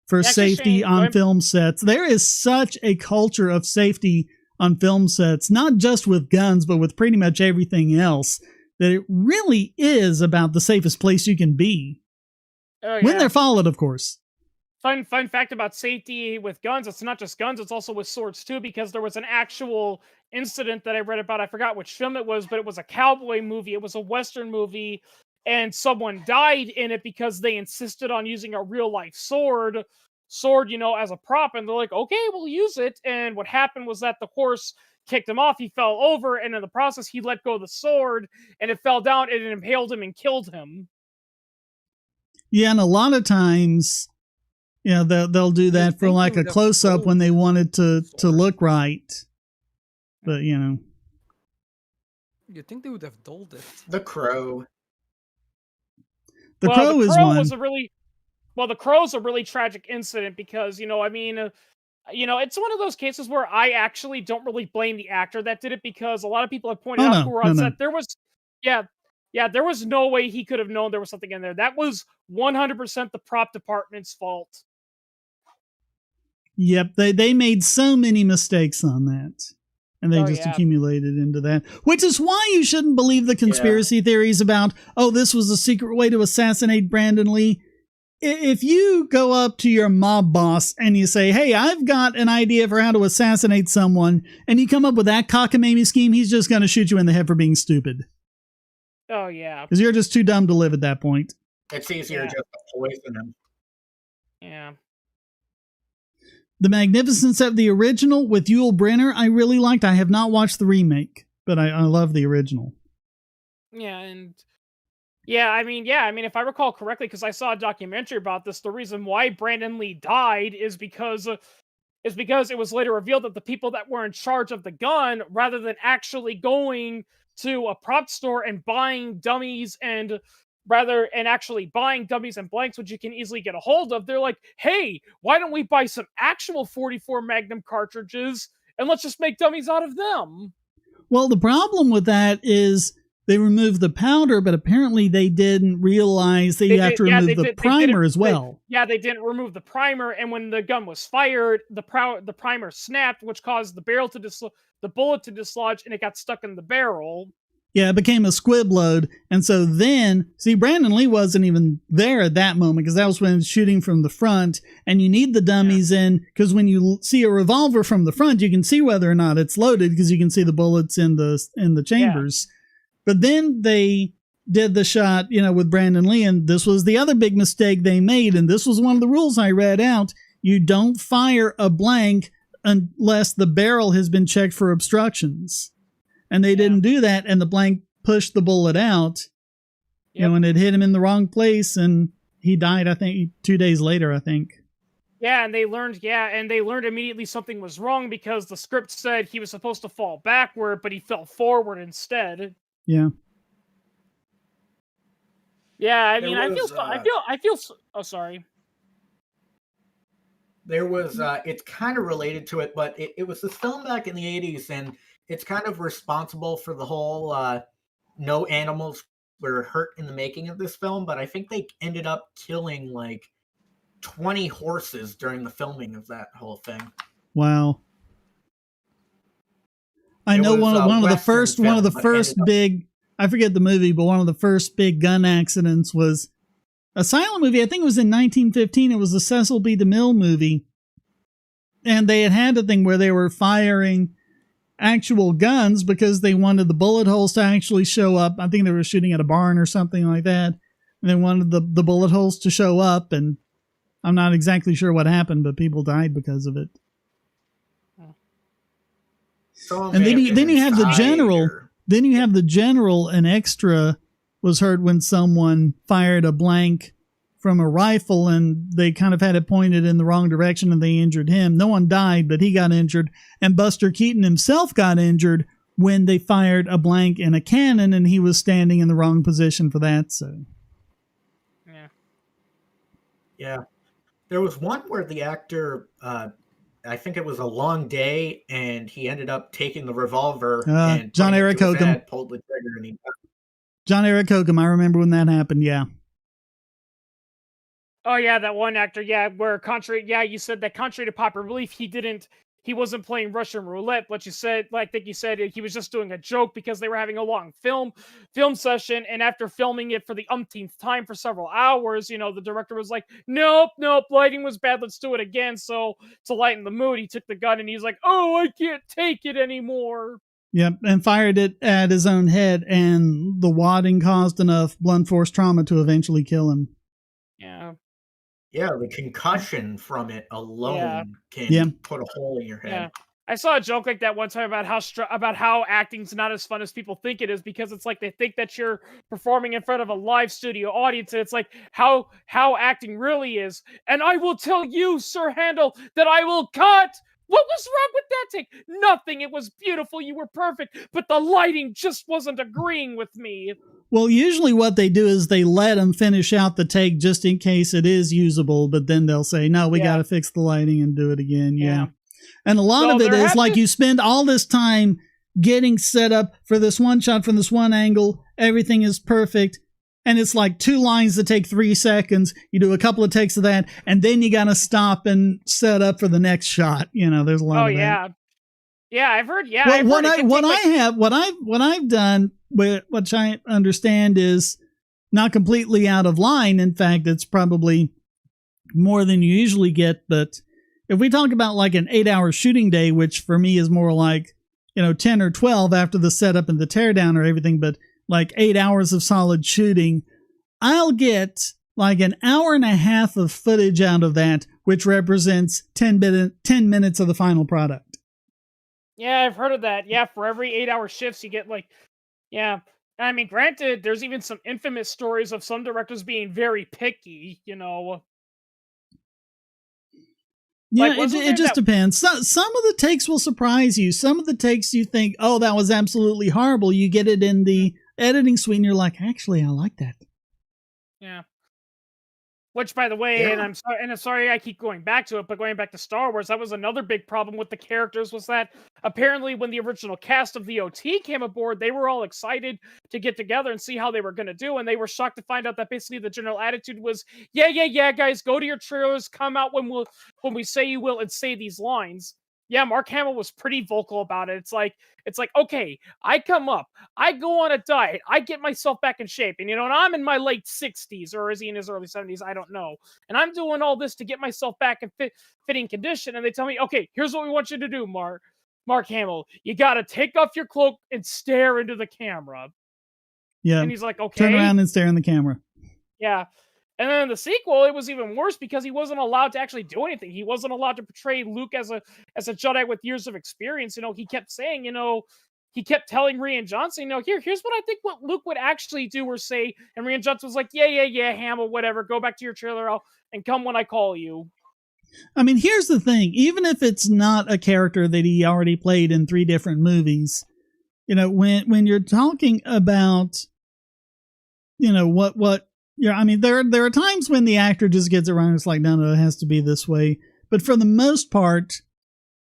for safety on film sets. There is such a culture of safety on film sets, not just with guns, but with pretty much everything else, that it really is about the safest place you can be. When they're followed, of course. Fun fact about safety with guns, it's not just guns, it's also with swords too, because there was an actual incident that I read about. I forgot which film it was, but it was a cowboy movie. It was a Western movie, and someone died in it because they insisted on using a real life sword, as a prop. And they're like, okay, we'll use it. And what happened was that the horse kicked him off. He fell over, and in the process, he let go of the sword, and it fell down, and it impaled him and killed him. Yeah, and a lot of times, they'll do that for like a close up when they want it to look right. But you'd think they would have dulled it. The Crow. The Crow is one. The Crow's a really tragic incident because, it's one of those cases where I actually don't really blame the actor that did it, because a lot of people have pointed Oh, out no, who were no, on no. set. There was no way he could have known there was something in there. That was 100% the prop department's fault. Yep, they made so many mistakes on that. And they just accumulated into that. Which is why you shouldn't believe the conspiracy theories about, oh, this was a secret way to assassinate Brandon Lee. If you go up to your mob boss and you say, hey, I've got an idea for how to assassinate someone, and you come up with that cockamamie scheme, he's just going to shoot you in the head for being stupid. Oh, yeah. Because you're just too dumb to live at that point. It's easier just to poison him. Yeah. The Magnificence of the original with Yul Brynner, I really liked. I have not watched the remake, but I love the original. Yeah, and I mean, if I recall correctly, because I saw a documentary about this, the reason why Brandon Lee died is because it was later revealed that the people that were in charge of the gun, rather than actually going to a prop store and buying dummies and blanks, which you can easily get a hold of, they're like, hey, why don't we buy some actual 44 Magnum cartridges and let's just make dummies out of them? Well, the problem with that is they removed the powder, but apparently they didn't realize that you have to remove the primer as well. They didn't remove the primer, and when the gun was fired, the primer snapped, which caused the bullet to dislodge, and it got stuck in the barrel. Yeah, it became a squib load. And so then, see, Brandon Lee wasn't even there at that moment, because that was when shooting from the front, and you need the dummies in, because when you see a revolver from the front, you can see whether or not it's loaded, because you can see the bullets in the chambers. But then they did the shot, with Brandon Lee, and this was the other big mistake they made, and this was one of the rules I read out. You don't fire a blank unless the barrel has been checked for obstructions. And they didn't do that, and the blank pushed the bullet out, and it hit him in the wrong place, and he died, I think, 2 days later, I think. Yeah, and they learned immediately something was wrong, because the script said he was supposed to fall backward, but he fell forward instead. Yeah. Yeah, I mean, I feel. Oh, sorry. There was, it's kind of related to it, but it was this film back in the 80s, and it's kind of responsible for the whole no animals were hurt in the making of this film, but I think they ended up killing like 20 horses during the filming of that whole thing. Wow. I know one of the first big, I forget the movie, but one of the first big gun accidents was a silent movie. I think it was in 1915. It was the Cecil B. DeMille movie. And they had a thing where they were firing actual guns because they wanted the bullet holes to actually show up. I think they were shooting at a barn or something like that. And they wanted the bullet holes to show up, and I'm not exactly sure what happened, but people died because of it. And then you have the general. Then you have the general. An extra was hurt when someone fired a blank from a rifle, and they kind of had it pointed in the wrong direction, and they injured him. No one died, but he got injured. And Buster Keaton himself got injured when they fired a blank in a cannon, and he was standing in the wrong position for that. So, yeah. There was one where the actor, I think it was A Long Day, and he ended up taking the revolver and John Eric Hogan pulled the trigger, and he died. John Eric Hogan, I remember when that happened. Yeah. Oh yeah, that one actor. Yeah, where you said that contrary to popular belief, he wasn't playing Russian roulette, but you said, I think you said he was just doing a joke because they were having a long film session, and after filming it for the umpteenth time for several hours, the director was like, nope, lighting was bad, let's do it again. So to lighten the mood, he took the gun and he's like, oh, I can't take it anymore. Yep, and fired it at his own head, and the wadding caused enough blunt force trauma to eventually kill him. Yeah. Yeah, the concussion from it alone can put a hole in your head. Yeah. I saw a joke like that one time about how acting's not as fun as people think it is, because it's like they think that you're performing in front of a live studio audience, and it's like how acting really is. And I will tell you, Sir Handel, that I will cut. What was wrong with that take? Nothing. It was beautiful. You were perfect, but the lighting just wasn't agreeing with me. Well, usually what they do is they let them finish out the take just in case it is usable, but then they'll say, no, we got to fix the lighting and do it again. Yeah. And a lot So of it there is have like been- you spend all this time getting set up for this one shot from this one angle. Everything is perfect. And it's like 2 lines that take 3 seconds. You do a couple of takes of that, and then you got to stop and set up for the next shot. You know, there's a lot Oh of that. yeah. Yeah, I've heard. Yeah, Well, I've heard it can take, what I've done, which I understand is not completely out of line. In fact, it's probably more than you usually get. But if we talk about like an 8-hour shooting day, which for me is more like, 10 or 12 after the setup and the teardown or everything, but like 8 hours of solid shooting, I'll get like an hour and a half of footage out of that, which represents 10 minutes of the final product. Yeah, I've heard of that. Yeah, for every 8-hour shifts, you get like, yeah. I mean, granted, there's even some infamous stories of some directors being very picky. Yeah, Like, wasn't it there just that- depends. Some of the takes will surprise you. Some of the takes you think, oh, that was absolutely horrible. You get it in the editing suite and you're like, actually, I like that. Yeah. Which, by the way, Yeah. and I'm sorry I keep going back to it, but going back to Star Wars, that was another big problem with the characters, was that apparently when the original cast of the OT came aboard, they were all excited to get together and see how they were going to do, and they were shocked to find out that basically the general attitude was, yeah, guys, go to your trailers, come out when we say you will, and say these lines. Yeah, Mark Hamill was pretty vocal about it. It's like, okay, I come up, I go on a diet, I get myself back in shape, and and I'm in my late 60s, or is he in his early 70s? I don't know. And I'm doing all this to get myself back in fitting condition, and they tell me, okay, here's what we want you to do, Mark Hamill. You got to take off your cloak and stare into the camera. Yeah. And he's like, okay. Turn around and stare in the camera. Yeah. And then in the sequel, it was even worse because he wasn't allowed to actually do anything. He wasn't allowed to portray Luke as a Jedi with years of experience. He kept saying, he kept telling Rian Johnson, here's what I think what Luke would actually do or say. And Rian Johnson was like, yeah, Hamill, whatever. Go back to your trailer and come when I call you. I mean, here's the thing. Even if it's not a character that he already played in 3 different movies, when you're talking about, I mean, there are times when the actor just gets it wrong. It's like, no, it has to be this way. But for the most part,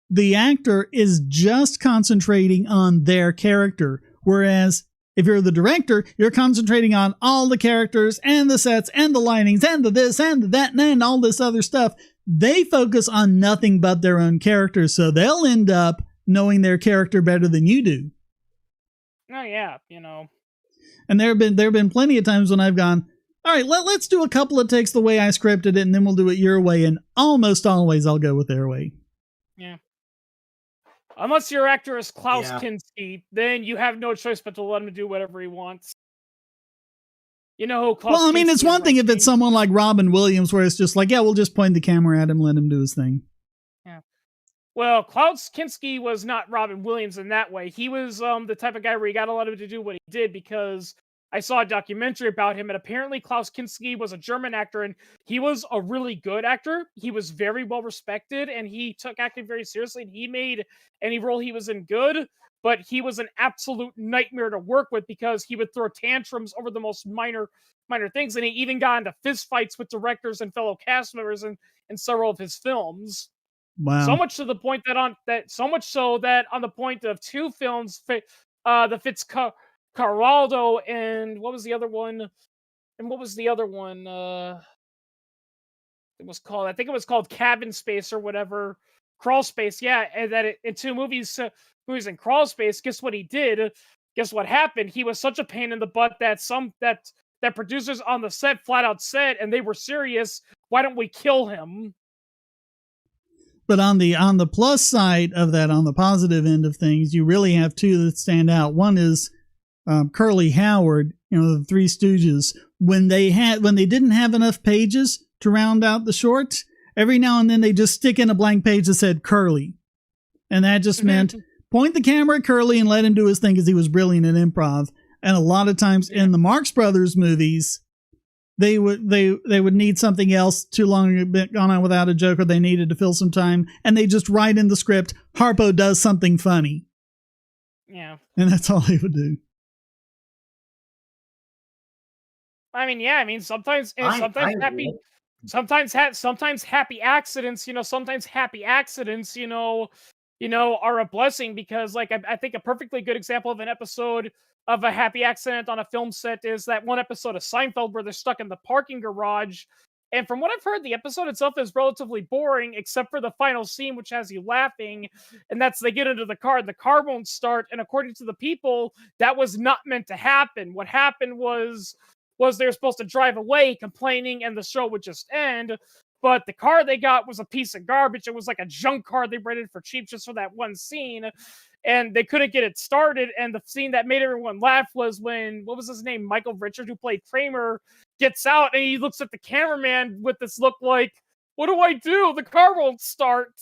the actor is just concentrating on their character. Whereas if you're the director, you're concentrating on all the characters and the sets and the lightings and the this and the that and all this other stuff. They focus on nothing but their own characters. So they'll end up knowing their character better than you do. Oh, yeah, And there have been plenty of times when I've gone, all right, let's do a couple of takes the way I scripted it, and then we'll do it your way. And almost always I'll go with their way. Yeah. Unless your actor is Klaus Yeah. Kinski, then you have no choice but to let him do whatever he wants. Who Klaus Well, I mean, Kinski it's is, one thing right? if it's someone like Robin Williams, where it's just like, yeah, we'll just point the camera at him, let him do his thing. Well, Klaus Kinski was not Robin Williams in that way. He was the type of guy where you got to let him to do what he did, because I saw a documentary about him, and apparently Klaus Kinski was a German actor, and he was a really good actor. He was very well respected, and he took acting very seriously, and he made any role he was in good, but he was an absolute nightmare to work with because he would throw tantrums over the most minor things, and he even got into fistfights with directors and fellow cast members in several of his films. Wow. So much so that on the point of 2 films, the Fitzcarraldo and what was the other one? It was called, I think it was called Cabin Space or whatever, Crawl Space. Yeah, and that in 2 movies in Crawl Space. Guess what he did? Guess what happened? He was such a pain in the butt that that producers on the set flat out said, and they were serious, why don't we kill him? But on the plus side of that, on the positive end of things, you really have 2 that stand out. One is Curly Howard, the Three Stooges. When they didn't have enough pages to round out the short, every now and then they just stick in a blank page that said Curly, and that just meant point the camera at Curly and let him do his thing, because he was brilliant in improv. And a lot of times in the Marx Brothers movies, they would need something else. Too long had been gone on without a joke, or they needed to fill some time, and they just write in the script, Harpo does something funny. Yeah. And that's all they would do. I mean, yeah. I mean, sometimes I happy. would. sometimes happy accidents, are a blessing, because like I think a perfectly good example of an episode of a happy accident on a film set is that one episode of Seinfeld where they're stuck in the parking garage. And from what I've heard, the episode itself is relatively boring, except for the final scene, which has you laughing. And that's they get into the car, and the car won't start. And according to the people, that was not meant to happen. What happened was they were supposed to drive away complaining, and the show would just end. But the car they got was a piece of garbage. It was like a junk car they rented for cheap just for that one scene. And they couldn't get it started. And the scene that made everyone laugh was when, what was his name? Michael Richard, who played Kramer, gets out and he looks at the cameraman with this look like, what do I do? The car won't start.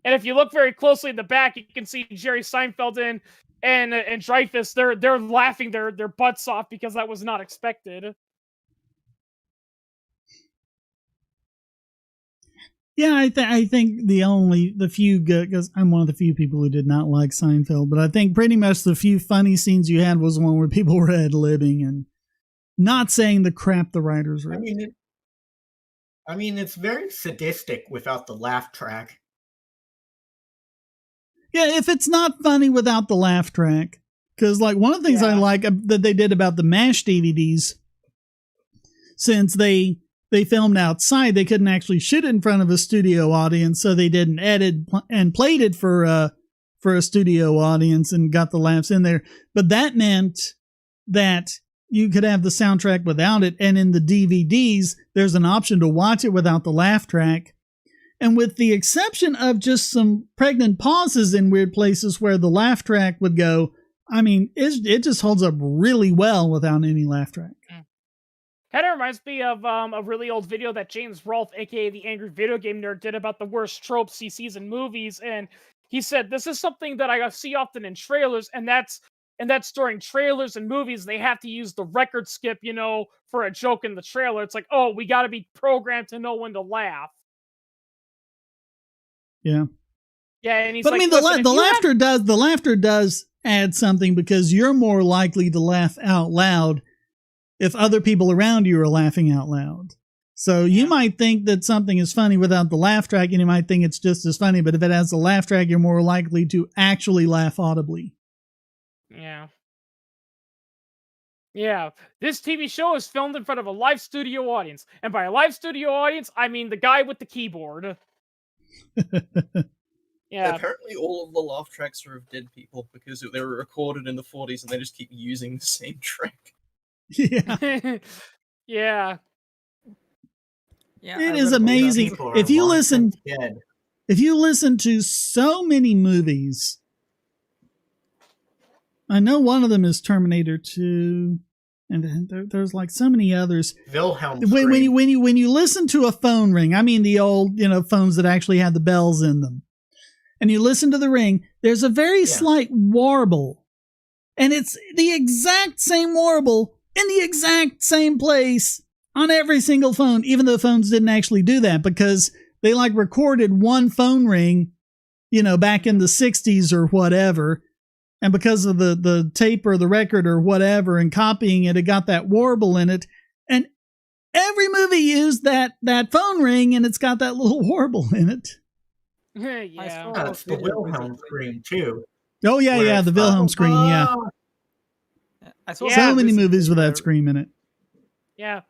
And if you look very closely in the back, you can see Jerry Seinfeld and Dreyfus. They're laughing their butts off because that was not expected. Yeah, I think the few good, because I'm one of the few people who did not like Seinfeld, but I think pretty much the few funny scenes you had was the one where people were ad-libbing and not saying the crap the writers wrote. I mean, it's very sadistic without the laugh track. Yeah, if it's not funny without the laugh track, because like one of the things I like that they did about the MASH DVDs, since they filmed outside, they couldn't actually shoot it in front of a studio audience, so they didn't edit and played it for a studio audience and got the laughs in there. But that meant that you could have the soundtrack without it, and in the DVDs, there's an option to watch it without the laugh track. And with the exception of just some pregnant pauses in weird places where the laugh track would go, I mean, it just holds up really well without any laugh track. Kind of reminds me of a really old video that James Rolfe, aka the Angry Video Game Nerd, did about the worst tropes he sees in movies. And he said, this is something that I see often in trailers, and that's during trailers and movies, they have to use the record skip, for a joke in the trailer. It's like, oh, we got to be programmed to know when to laugh. Yeah. Yeah, and he's but like, I mean, the laughter does add something, because you're more likely to laugh out loud if other people around you are laughing out loud. So you might think that something is funny without the laugh track, and you might think it's just as funny, but if it has the laugh track, you're more likely to actually laugh audibly. Yeah. Yeah. This TV show is filmed in front of a live studio audience. And by a live studio audience, I mean the guy with the keyboard. Yeah. Apparently all of the laugh tracks are of dead people because they were recorded in the 40s and they just keep using the same track. Yeah. Yeah. Yeah, it is amazing. If you listen to so many movies, I know one of them is Terminator 2, and there's like so many others. Wilhelm when you listen to a phone ring, I mean the old phones that actually had the bells in them, and you listen to the ring, there's a very slight warble, and it's the exact same warble in the exact same place on every single phone, even though phones didn't actually do that, because they like recorded one phone ring, back in the 60s or whatever. And because of the tape or the record or whatever and copying it, it got that warble in it. And every movie used that phone ring, and it's got that little warble in it. Yeah. That's the Wilhelm scream, too. Oh, yeah, the Wilhelm scream, yeah. I saw so many movies with that scream in it. Yeah.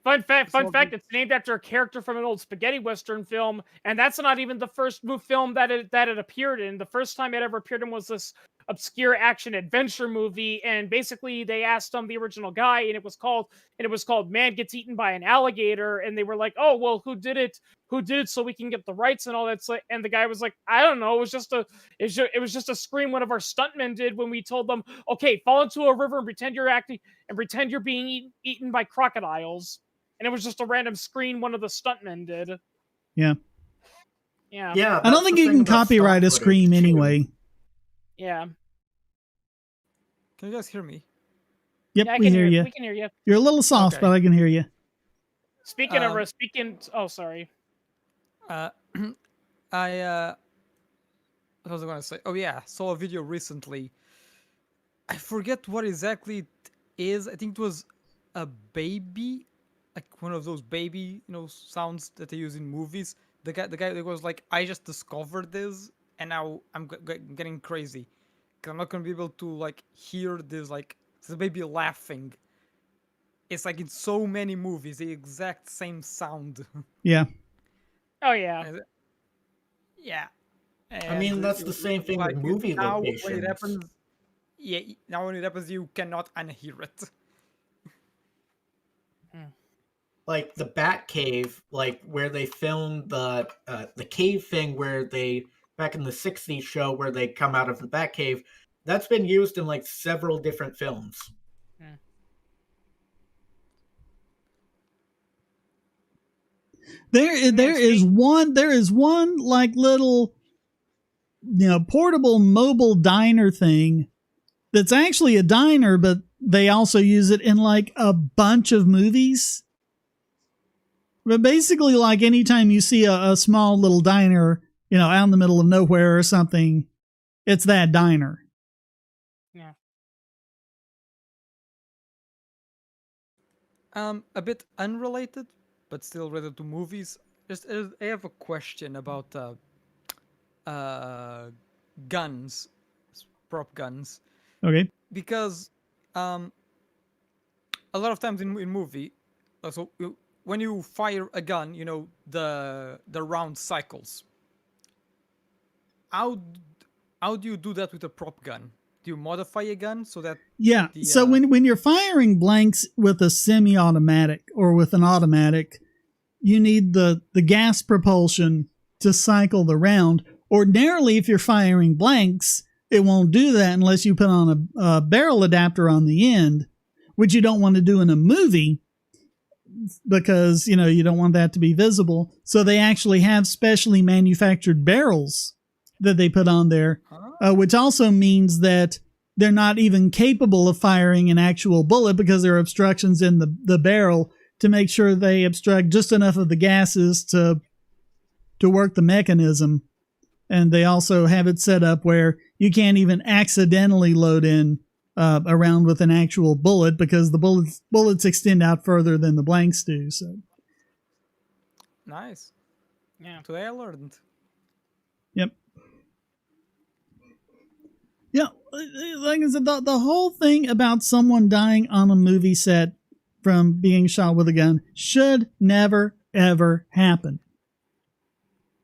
Fun fact, it's named after a character from an old spaghetti western film, and that's not even the first film that it appeared in. The first time it ever appeared in was this obscure action adventure movie, and basically they asked the original guy, and it was called Man Gets Eaten by an Alligator, and they were like, oh well, who did it so we can get the rights and all that. And the guy was like, I don't know, it was just a scream one of our stuntmen did when we told them, okay, fall into a river and pretend you're being eaten by crocodiles. And it was just a random screen one of the stuntmen did. Yeah. Yeah. I don't think you can copyright a scream anyway. Yeah. Can you guys hear me? Yep, we hear you. We can hear you. You're a little soft, but I can hear you. Oh, sorry. What was I going to say? Oh yeah, saw a video recently. I forget what exactly it is. I think it was a baby like one of those baby, sounds that they use in movies. The guy that was like, I just discovered this, and now I'm getting crazy, because I'm not gonna be able to like hear this like the baby laughing. It's like in so many movies, the exact same sound. Yeah. Oh yeah. And- yeah. I mean, And that's the same thing with movie now when locations. it happens, yeah, now when it happens, you cannot unhear it. Like the Bat Cave, like where they filmed the cave thing, where they back in the '60s show where they come out of the Bat Cave. That's been used in like several different films. There is one like little, portable mobile diner thing that's actually a diner, but they also use it in like a bunch of movies. But basically, like anytime you see a small little diner, out in the middle of nowhere or something, it's that diner. Yeah. A bit unrelated, but still related to movies. I have a question about guns, prop guns, Okay. because a lot of times in movie, so when you fire a gun, the round cycles. How do you do that with a prop gun? Do you modify a gun so that? Yeah. So when you're firing blanks with a semi-automatic or with an automatic, you need the gas propulsion to cycle the round. Ordinarily, if you're firing blanks, it won't do that unless you put on a barrel adapter on the end, which you don't want to do in a movie because, you don't want that to be visible. So they actually have specially manufactured barrels that they put on there, which also means that they're not even capable of firing an actual bullet because there are obstructions in the barrel to make sure they obstruct just enough of the gases to work the mechanism. And they also have it set up where you can't even accidentally load in a round with an actual bullet because the bullets extend out further than the blanks do. So nice. Yeah. Today I learned. Yep. Yeah, like I said, the whole thing about someone dying on a movie set from being shot with a gun should never ever happen.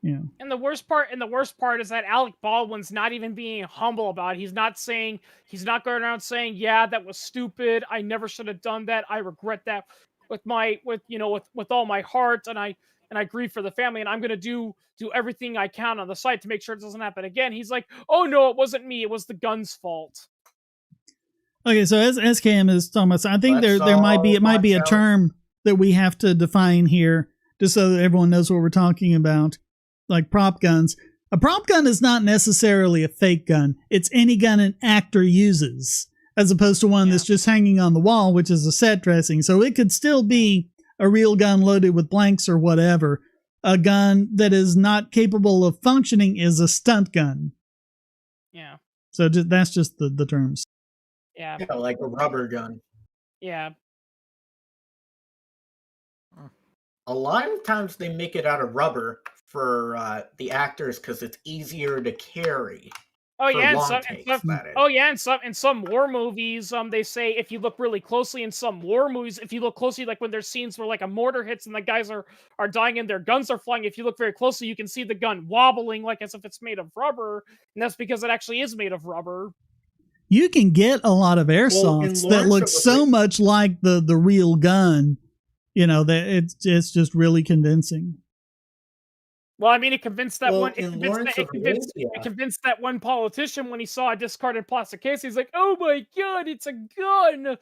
Yeah. And the worst part is that Alec Baldwin's not even being humble about it. He's not going around saying, "Yeah, that was stupid. I never should have done that. I regret that with all my heart, and I grieve for the family, and I'm going to do everything I can on the site to make sure it doesn't happen again." He's like, "Oh no, it wasn't me. It was the gun's fault." Okay, so as SKM is talking about, I think there might be a term that we have to define here just so that everyone knows what we're talking about. Like prop guns. A prop gun is not necessarily a fake gun. It's any gun an actor uses, as opposed to one that's just hanging on the wall, which is a set dressing. So it could still be a real gun loaded with blanks or whatever. A gun that is not capable of functioning is a stunt gun. Yeah. So that's just the terms. Yeah. Yeah, like a rubber gun. Yeah. A lot of times they make it out of rubber for the actors because it's easier to carry. Oh for yeah, long takes, that is. oh yeah, in some war movies, they say if you look really closely in some war movies, if you look closely, like when there's scenes where like a mortar hits and the guys are dying and their guns are flying, if you look very closely, you can see the gun wobbling like as if it's made of rubber, and that's because it actually is made of rubber. You can get a lot of airsofts that look so much like the real gun, that it's just really convincing. Well, I mean, it convinced that it convinced that one politician when he saw a discarded plastic case. He's like, "Oh my god, it's a gun!"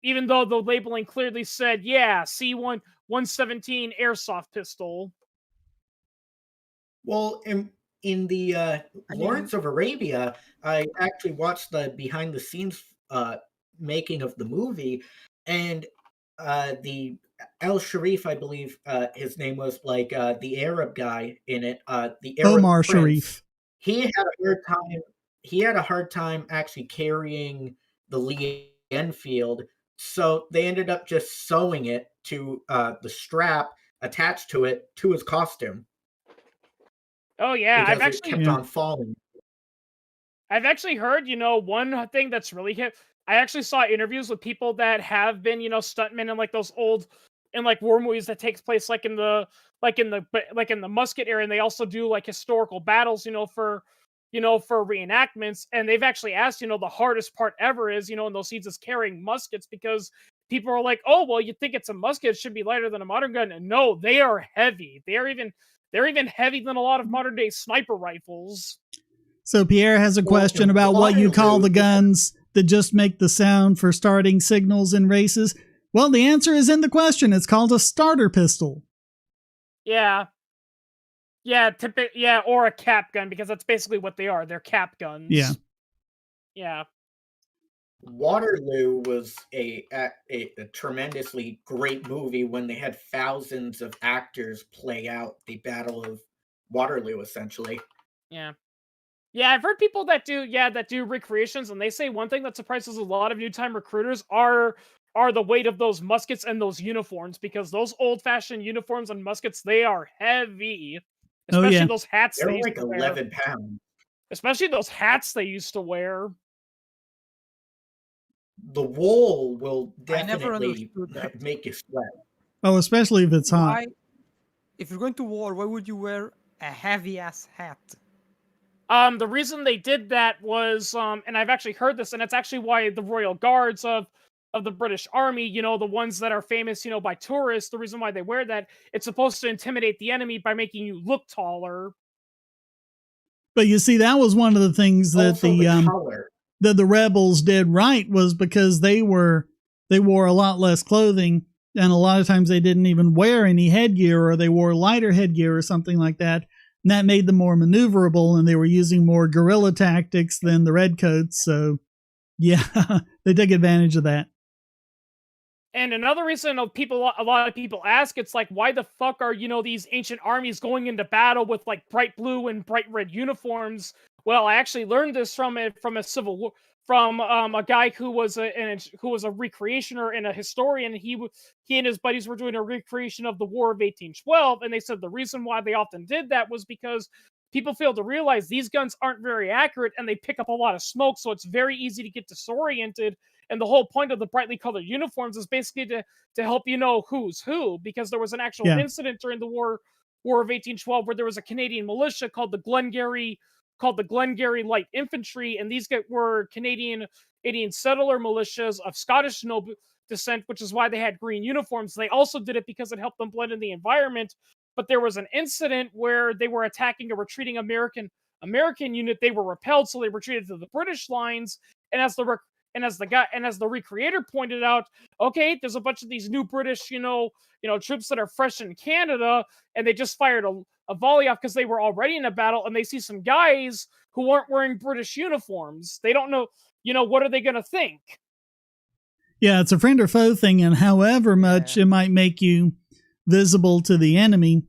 Even though the labeling clearly said, "Yeah, C117 airsoft pistol." Well, in the Lawrence of Arabia, I actually watched the behind the scenes making of the movie, and the El Sharif, I believe his name was, like the Arab guy in it, the Arab Omar prince, Sharif. He had a hard time actually carrying the Lee Enfield, so they ended up just sewing it to the strap attached to it to his costume. Oh yeah, because it kept Yeah. on falling. I've actually heard, one thing that's really hit. I actually saw interviews with people that have been, stuntmen in like those old, in like war movies that takes place like in the musket era, and they also do like historical battles, for reenactments. And they've actually asked, the hardest part ever is, in those scenes is carrying muskets, because people are like, oh well, you think it's a musket, it should be lighter than a modern gun. And no, they are heavy. They're even heavy than a lot of modern day sniper rifles. So Pierre has a question about what you call the guns that just make the sound for starting signals in races. Well, the answer is in the question. It's called a starter pistol. Yeah. Yeah, or a cap gun, because that's basically what they are. They're cap guns. Yeah. Yeah. Waterloo was a tremendously great movie when they had thousands of actors play out the Battle of Waterloo, essentially. Yeah. Yeah, I've heard people that do recreations, and they say one thing that surprises a lot of new time recruiters are the weight of those muskets and those uniforms, because those old-fashioned uniforms and muskets, they are heavy. Especially those hats They're they used like to wear. 11 pounds. Especially those hats they used to wear. The wool will I never definitely understood that. make you sweat. Oh, especially if it's hot. Why, if you're going to war, why would you wear a heavy ass hat? The reason they did that was, and I've actually heard this, and it's actually why the Royal Guards of the British Army, the ones that are famous, by tourists, the reason why they wear that, it's supposed to intimidate the enemy by making you look taller. But you see, that was one of the things that Also, the color. that the rebels did right, was because they wore a lot less clothing, and a lot of times they didn't even wear any headgear, or they wore lighter headgear or something like that. And that made them more maneuverable, and they were using more guerrilla tactics than the redcoats. So, yeah, they took advantage of that. And another reason a lot of people ask, it's like, why the fuck are, these ancient armies going into battle with like bright blue and bright red uniforms? Well, I actually learned this from a civil war, from a guy who was a recreationer and a historian. He and his buddies were doing a recreation of the War of 1812, and they said the reason why they often did that was because people fail to realize these guns aren't very accurate, and they pick up a lot of smoke, so it's very easy to get disoriented. And the whole point of the brightly colored uniforms is basically to help you know who's who, because there was an actual incident during the War of 1812 where there was a Canadian militia called the Glengarry Light Infantry, and these were Canadian settler militias of Scottish noble descent, which is why they had green uniforms. They also did it because it helped them blend in the environment. But there was an incident where they were attacking a retreating American unit. They were repelled, so they retreated to the British lines. And as the recreator pointed out, okay, there's a bunch of these new British, troops that are fresh in Canada, and they just fired a volley off because they were already in a battle, and they see some guys who aren't wearing British uniforms. They don't know, what are they going to think? Yeah, it's a friend or foe thing, and however much it might make you visible to the enemy,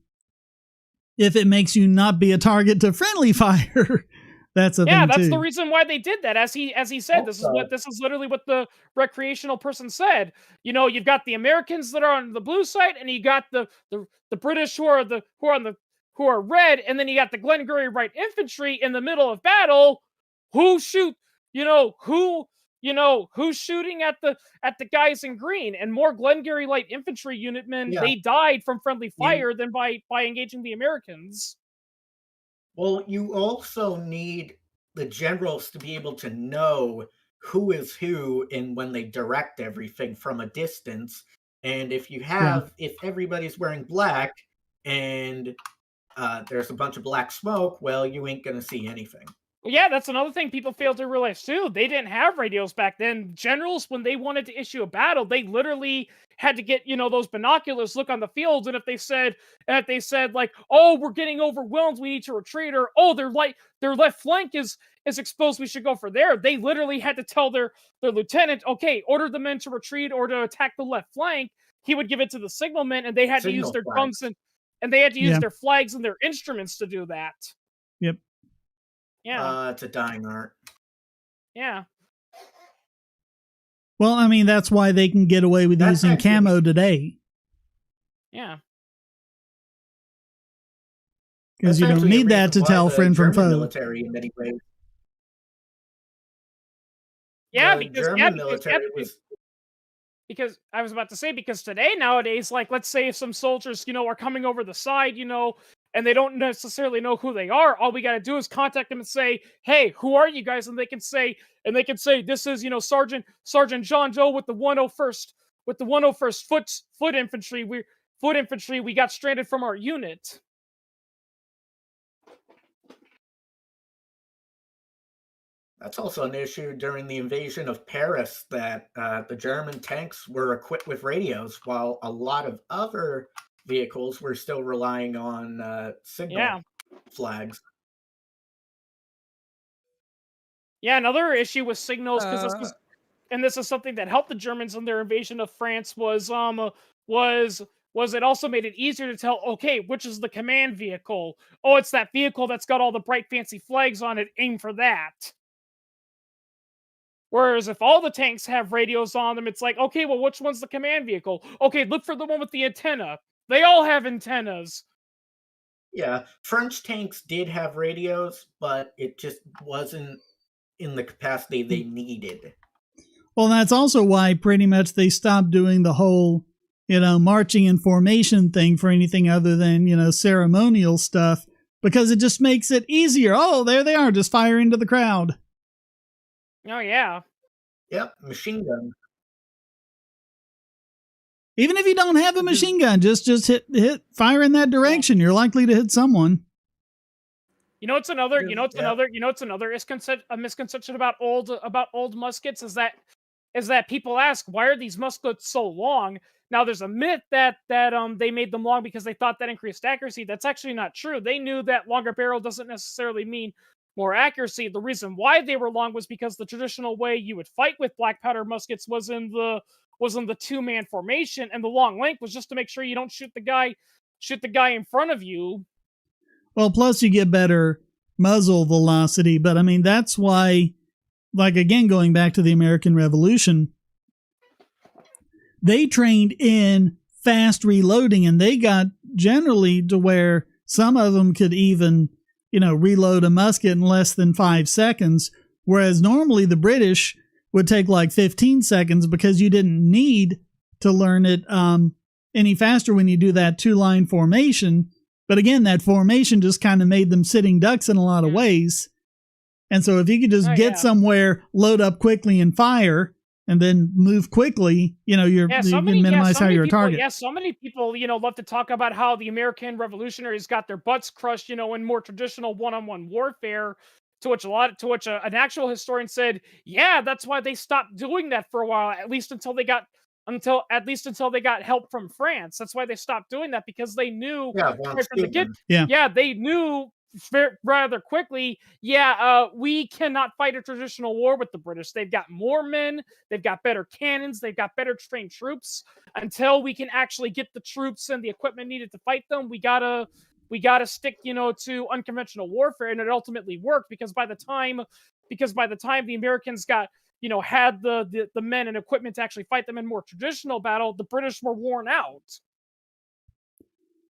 if it makes you not be a target to friendly fire, that's a thing too. Yeah, that's the reason why they did that. As he said, this is literally what the recreational person said. You've got the Americans that are on the blue side, and you got the British who are red, and then you got the Glengarry Light Infantry in the middle of battle. Who's shooting at the guys in green? And more Glengarry Light Infantry unitmen, they died from friendly fire than by engaging the Americans. Well, you also need the generals to be able to know who is who and when they direct everything from a distance. And if everybody's wearing black and there's a bunch of black smoke, well, you ain't going to see anything. Yeah, that's another thing people fail to realize too. They didn't have radios back then. Generals, when they wanted to issue a battle, they literally had to get, those binoculars, look on the field, and if they said like, oh, we're getting overwhelmed, we need to retreat, or oh, their left flank is exposed, we should go for there. They literally had to tell their lieutenant, okay, order the men to retreat or to attack the left flank. He would give it to the signalmen, and they had to use their guns and they had to use their flags and their instruments to do that. Yep. Yeah. It's a dying art. Yeah. Well, I mean, that's why they can get away with using camo today. Yeah. Because you don't Essentially a need that reason to why tell the friend from German foe. military, in many ways, Yeah, the because German military was because I was about to say, because today nowadays, like, let's say if some soldiers, are coming over the side, and they don't necessarily know who they are, all we got to do is contact them and say, hey, who are you guys? And they can say this is, Sergeant John Doe with the 101st foot infantry. We got stranded from our unit. That's also an issue during the invasion of Paris, that the German tanks were equipped with radios, while a lot of other vehicles were still relying on signal Yeah. flags. Yeah, another issue with signals, because Uh, this is something that helped the Germans in their invasion of France, was it also made it easier to tell, okay, which is the command vehicle. Oh, it's that vehicle that's got all the bright fancy flags on it. Aim for that. Whereas if all the tanks have radios on them, it's like, okay, well, which one's the command vehicle? Okay, look for the one with the antenna. They all have antennas. Yeah, French tanks did have radios, but it just wasn't in the capacity they needed. Well, that's also why pretty much they stopped doing the whole, marching in formation thing for anything other than, ceremonial stuff, because it just makes it easier. Oh, there they are, just fire into the crowd. Oh, yeah. Yep, machine gun. Even if you don't have a machine gun, just hit fire in that direction. You're likely to hit someone. It's another, Yeah. a misconception about old muskets is that people ask, why are these muskets so long? Now there's a myth that they made them long because they thought that increased accuracy. That's actually not true. They knew that longer barrel doesn't necessarily mean more accuracy. The reason why they were long was because the traditional way you would fight with black powder muskets was in the two-man formation, and the long length was just to make sure you don't shoot the guy in front of you. Well, plus you get better muzzle velocity, but I mean, that's why, like, again, going back to the American Revolution, they trained in fast reloading, and they got generally to where some of them could even, reload a musket in less than 5 seconds, whereas normally the British would take like 15 seconds because you didn't need to learn it any faster when you do that two-line formation. But again, that formation just kind of made them sitting ducks in a lot of ways. And so if you could just get somewhere, load up quickly and fire, and then move quickly, you can minimize how you're a target. Yeah, so many people, love to talk about how the American revolutionaries got their butts crushed, in more traditional one-on-one warfare. To which an actual historian said, yeah, that's why they stopped doing that for a while, at least until they got help from France. That's why they stopped doing that, because they knew right from the get. Yeah, they knew rather quickly, we cannot fight a traditional war with the British. They've got more men, they've got better cannons, they've got better trained troops. Until we can actually get the troops and the equipment needed to fight them, we gotta stick, to unconventional warfare. And it ultimately worked, because by the time the Americans got, had the men and equipment to actually fight them in more traditional battle, the British were worn out.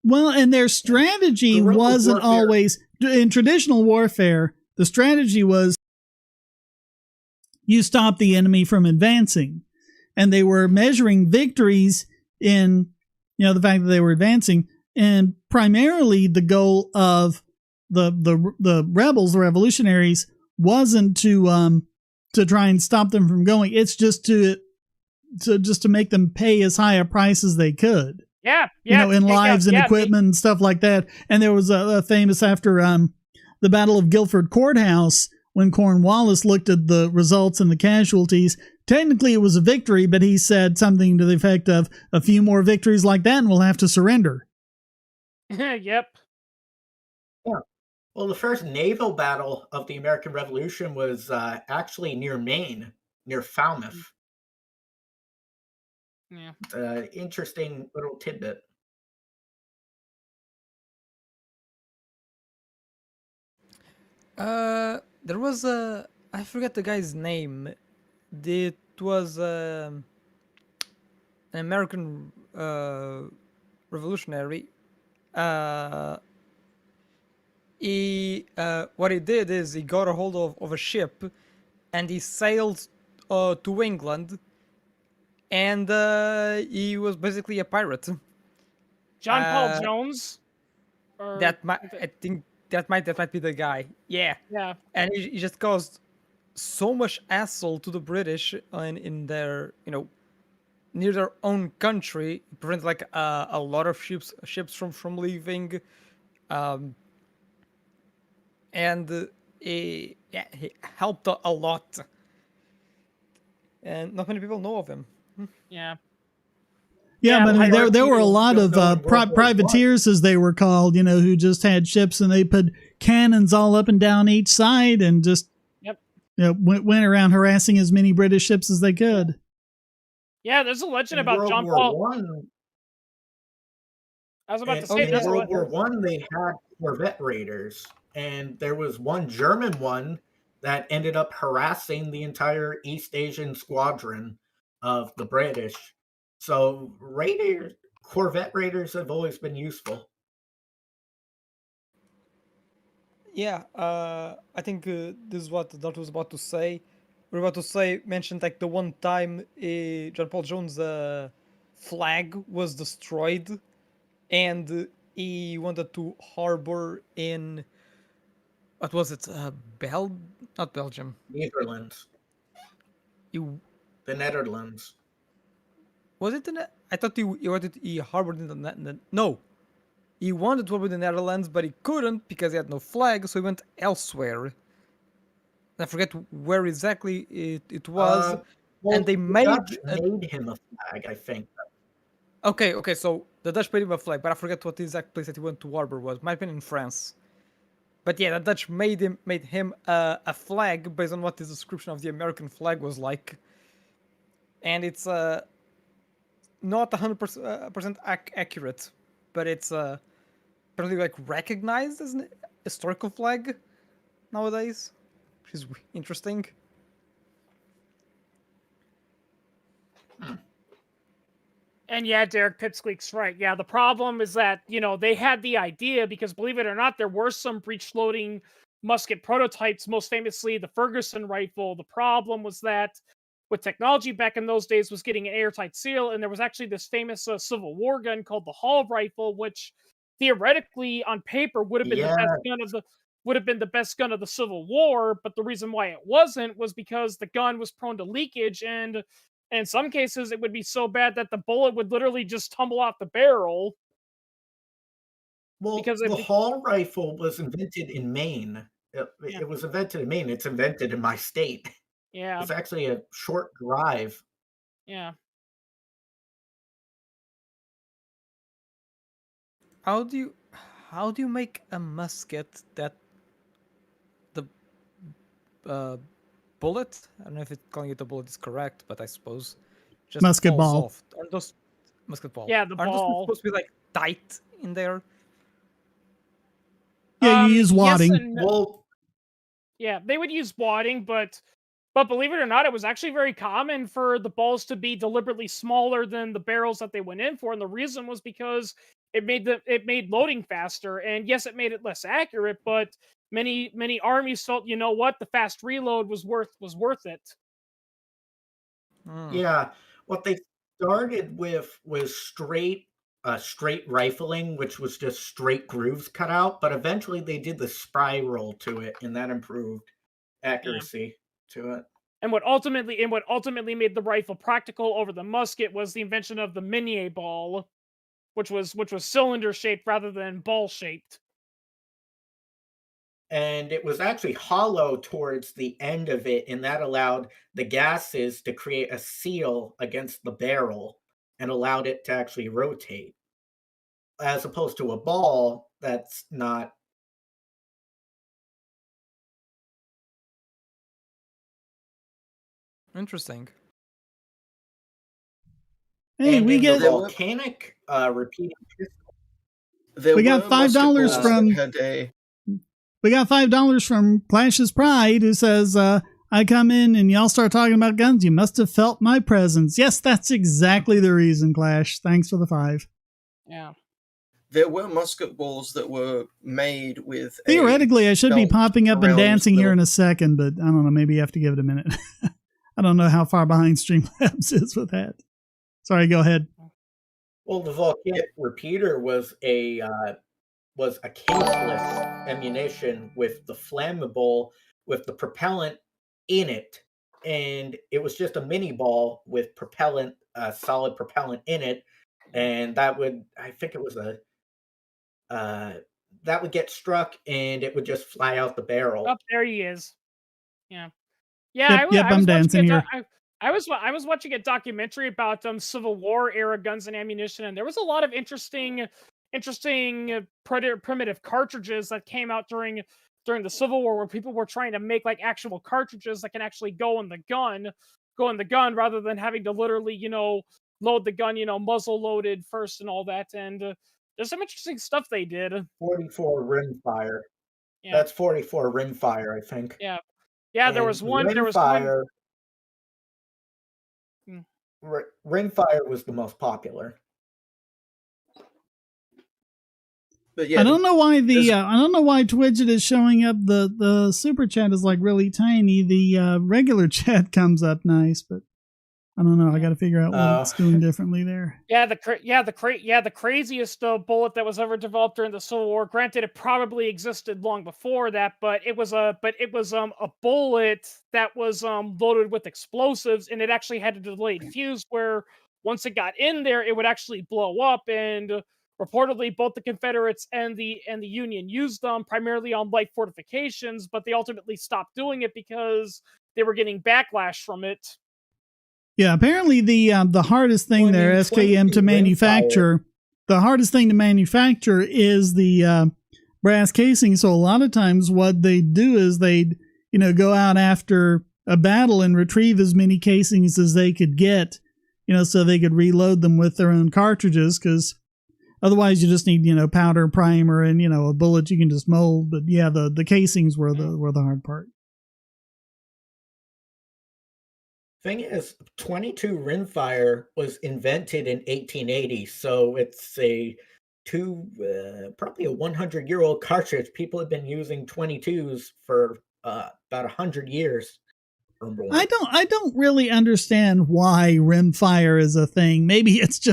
Well, and their strategy wasn't always, in traditional warfare, the strategy was you stop the enemy from advancing. And they were measuring victories in, the fact that they were advancing. And primarily the goal of the rebels, the revolutionaries, wasn't to try and stop them from going. It's just to make them pay as high a price as they could. In lives and equipment and stuff like that. And there was a famous after the Battle of Guilford Courthouse, when Cornwallis looked at the results and the casualties. Technically, it was a victory, but he said something to the effect of, a few more victories like that and we'll have to surrender. Yep. Yeah. Well, the first naval battle of the American Revolution was actually near Maine, near Falmouth. Yeah. Interesting little tidbit. There was I forget the guy's name. It was an American revolutionary, what he did is he got a hold of a ship, and he sailed to England, and he was basically a pirate. John Paul Uh, Jones. Or That might, I think that might be the guy. Yeah, yeah. and he just caused so much hassle to the British in their, near their own country, prevented like a lot of ships from leaving, and he helped a lot, and not many people know of him. Yeah. Yeah, Yeah, but I mean, like- there were a people lot don't of know in World War I. privateers, as they were called, who just had ships and they put cannons all up and down each side and just Yep. Went around harassing as many British ships as they could. Yeah, there's a legend In about World John War Paul. One, I was about to in, say in there's a World le- War One, they had corvette raiders, and there was one German one that ended up harassing the entire East Asian squadron of the British. So corvette raiders have always been useful. Yeah, I think this is what Dart was about to say. We're about to say, mentioned like the one time John Paul Jones' flag was destroyed, and he wanted to harbor in, what was it? Not Belgium. Netherlands, He, the Netherlands. was it I thought he harbored in no. He wanted to harbor in the Netherlands, but he couldn't because he had no flag, so he went elsewhere. I forget where exactly it was. Well, And they the made Dutch made him a flag, I think. okay, so the Dutch made him a flag, but I forget what the exact place that he went to harbor was. Might have been in France. But yeah, the Dutch made him a flag based on what the description of the American flag was like, and it's not 100% accurate, but it's apparently like recognized as an historical flag nowadays, which is interesting. And yeah, Derek Pipsqueak's right. Yeah, the problem is that, they had the idea because, believe it or not, there were some breech-loading musket prototypes, most famously the Ferguson rifle. The problem was that with technology back in those days was getting an airtight seal, and there was actually this famous Civil War gun called the Hall rifle, which theoretically on paper would have been the best gun of the Civil War, but the reason why it wasn't was because the gun was prone to leakage, and in some cases, it would be so bad that the bullet would literally just tumble off the barrel. Well, Because the Hall rifle was invented in Maine. Yeah. It was invented in Maine. It's invented in my state. Yeah, It's actually a short drive. yeah. How do you make a musket that the bullet? I don't know if calling it a bullet is correct, but I suppose just Musket falls ball. off. Aren't those musket ball? Yeah, the Aren't those ball. supposed to be like tight in there? Yeah, you use Yes wadding. and no. Well, Yeah, they would use wadding, but believe it or not, it was actually very common for the balls to be deliberately smaller than the barrels that they went in for, and the reason was because it made loading faster, and yes, it made it less accurate, but many armies felt, you know what, the fast reload was worth it. yeah, what they started with was straight rifling, which was just straight grooves cut out, but eventually they did the spiral to it, and that improved accuracy to it. And what ultimately made the rifle practical over the musket was the invention of the Minier ball, which was cylinder shaped rather than ball shaped. And it was actually hollow towards the end of it, and that allowed the gases to create a seal against the barrel and allowed it to actually rotate, as opposed to a ball that's not. Interesting. Hey, And we in get the volcanic repeating pistol. There We got were $5 musket balls from- that had a we got $5 from Clash's Pride, who says, I come in and y'all start talking about guns. You must have felt my presence. Yes, that's exactly the reason, Clash. Thanks for the 5. Yeah. there were musket balls that were made with. Theoretically, I should be belt popping up and around dancing here the- in a second, but I don't know. Maybe you have to give it a minute. I don't know how far behind Streamlabs is with that. Sorry, go ahead. Well, the volcanic repeater was a caseless ammunition with the flammable, with the propellant in it, and it was just a mini ball with propellant, solid propellant in it, and that would, I think it was that would get struck and it would just fly out the barrel. Oh, there he is. Yeah. Yeah, Yep, I'm dancing here. I was watching a documentary about Civil War era guns and ammunition, and there was a lot of interesting primitive cartridges that came out during the Civil War, where people were trying to make like actual cartridges that can actually go in the gun, rather than having to literally load the gun muzzle loaded first and all that. And there's some interesting stuff they did. 44 rimfire. Yeah. That's 44 rimfire, I think. Yeah. Yeah, there And was one. Rimfire, Hmm. Rimfire was the most popular. But yeah, I don't know why I don't know why Twidget is showing up. The super chat is like really tiny. The regular chat comes up nice, but I don't know. I got to figure out what it's doing differently there. Yeah, the craziest bullet that was ever developed during the Civil War. Granted, it probably existed long before that, but it was a bullet that was loaded with explosives, and it actually had a delayed fuse where once it got in there, it would actually blow up. And reportedly, both the Confederates and the Union used them primarily on light fortifications, but they ultimately stopped doing it because they were getting backlash from it. Yeah, apparently the hardest thing there, SKM, to manufacture, the hardest thing to manufacture is the brass casing. So a lot of times what they do is they'd, go out after a battle and retrieve as many casings as they could get, so they could reload them with their own cartridges, because otherwise you just need, powder, primer, and, a bullet you can just mold. But yeah, the casings were the hard part. Thing is, 22 rimfire was invented in 1880, so it's probably a 100-year-old cartridge. People have been using 22s for about 100 years or more. I don't really understand why rimfire is a thing. Maybe it's just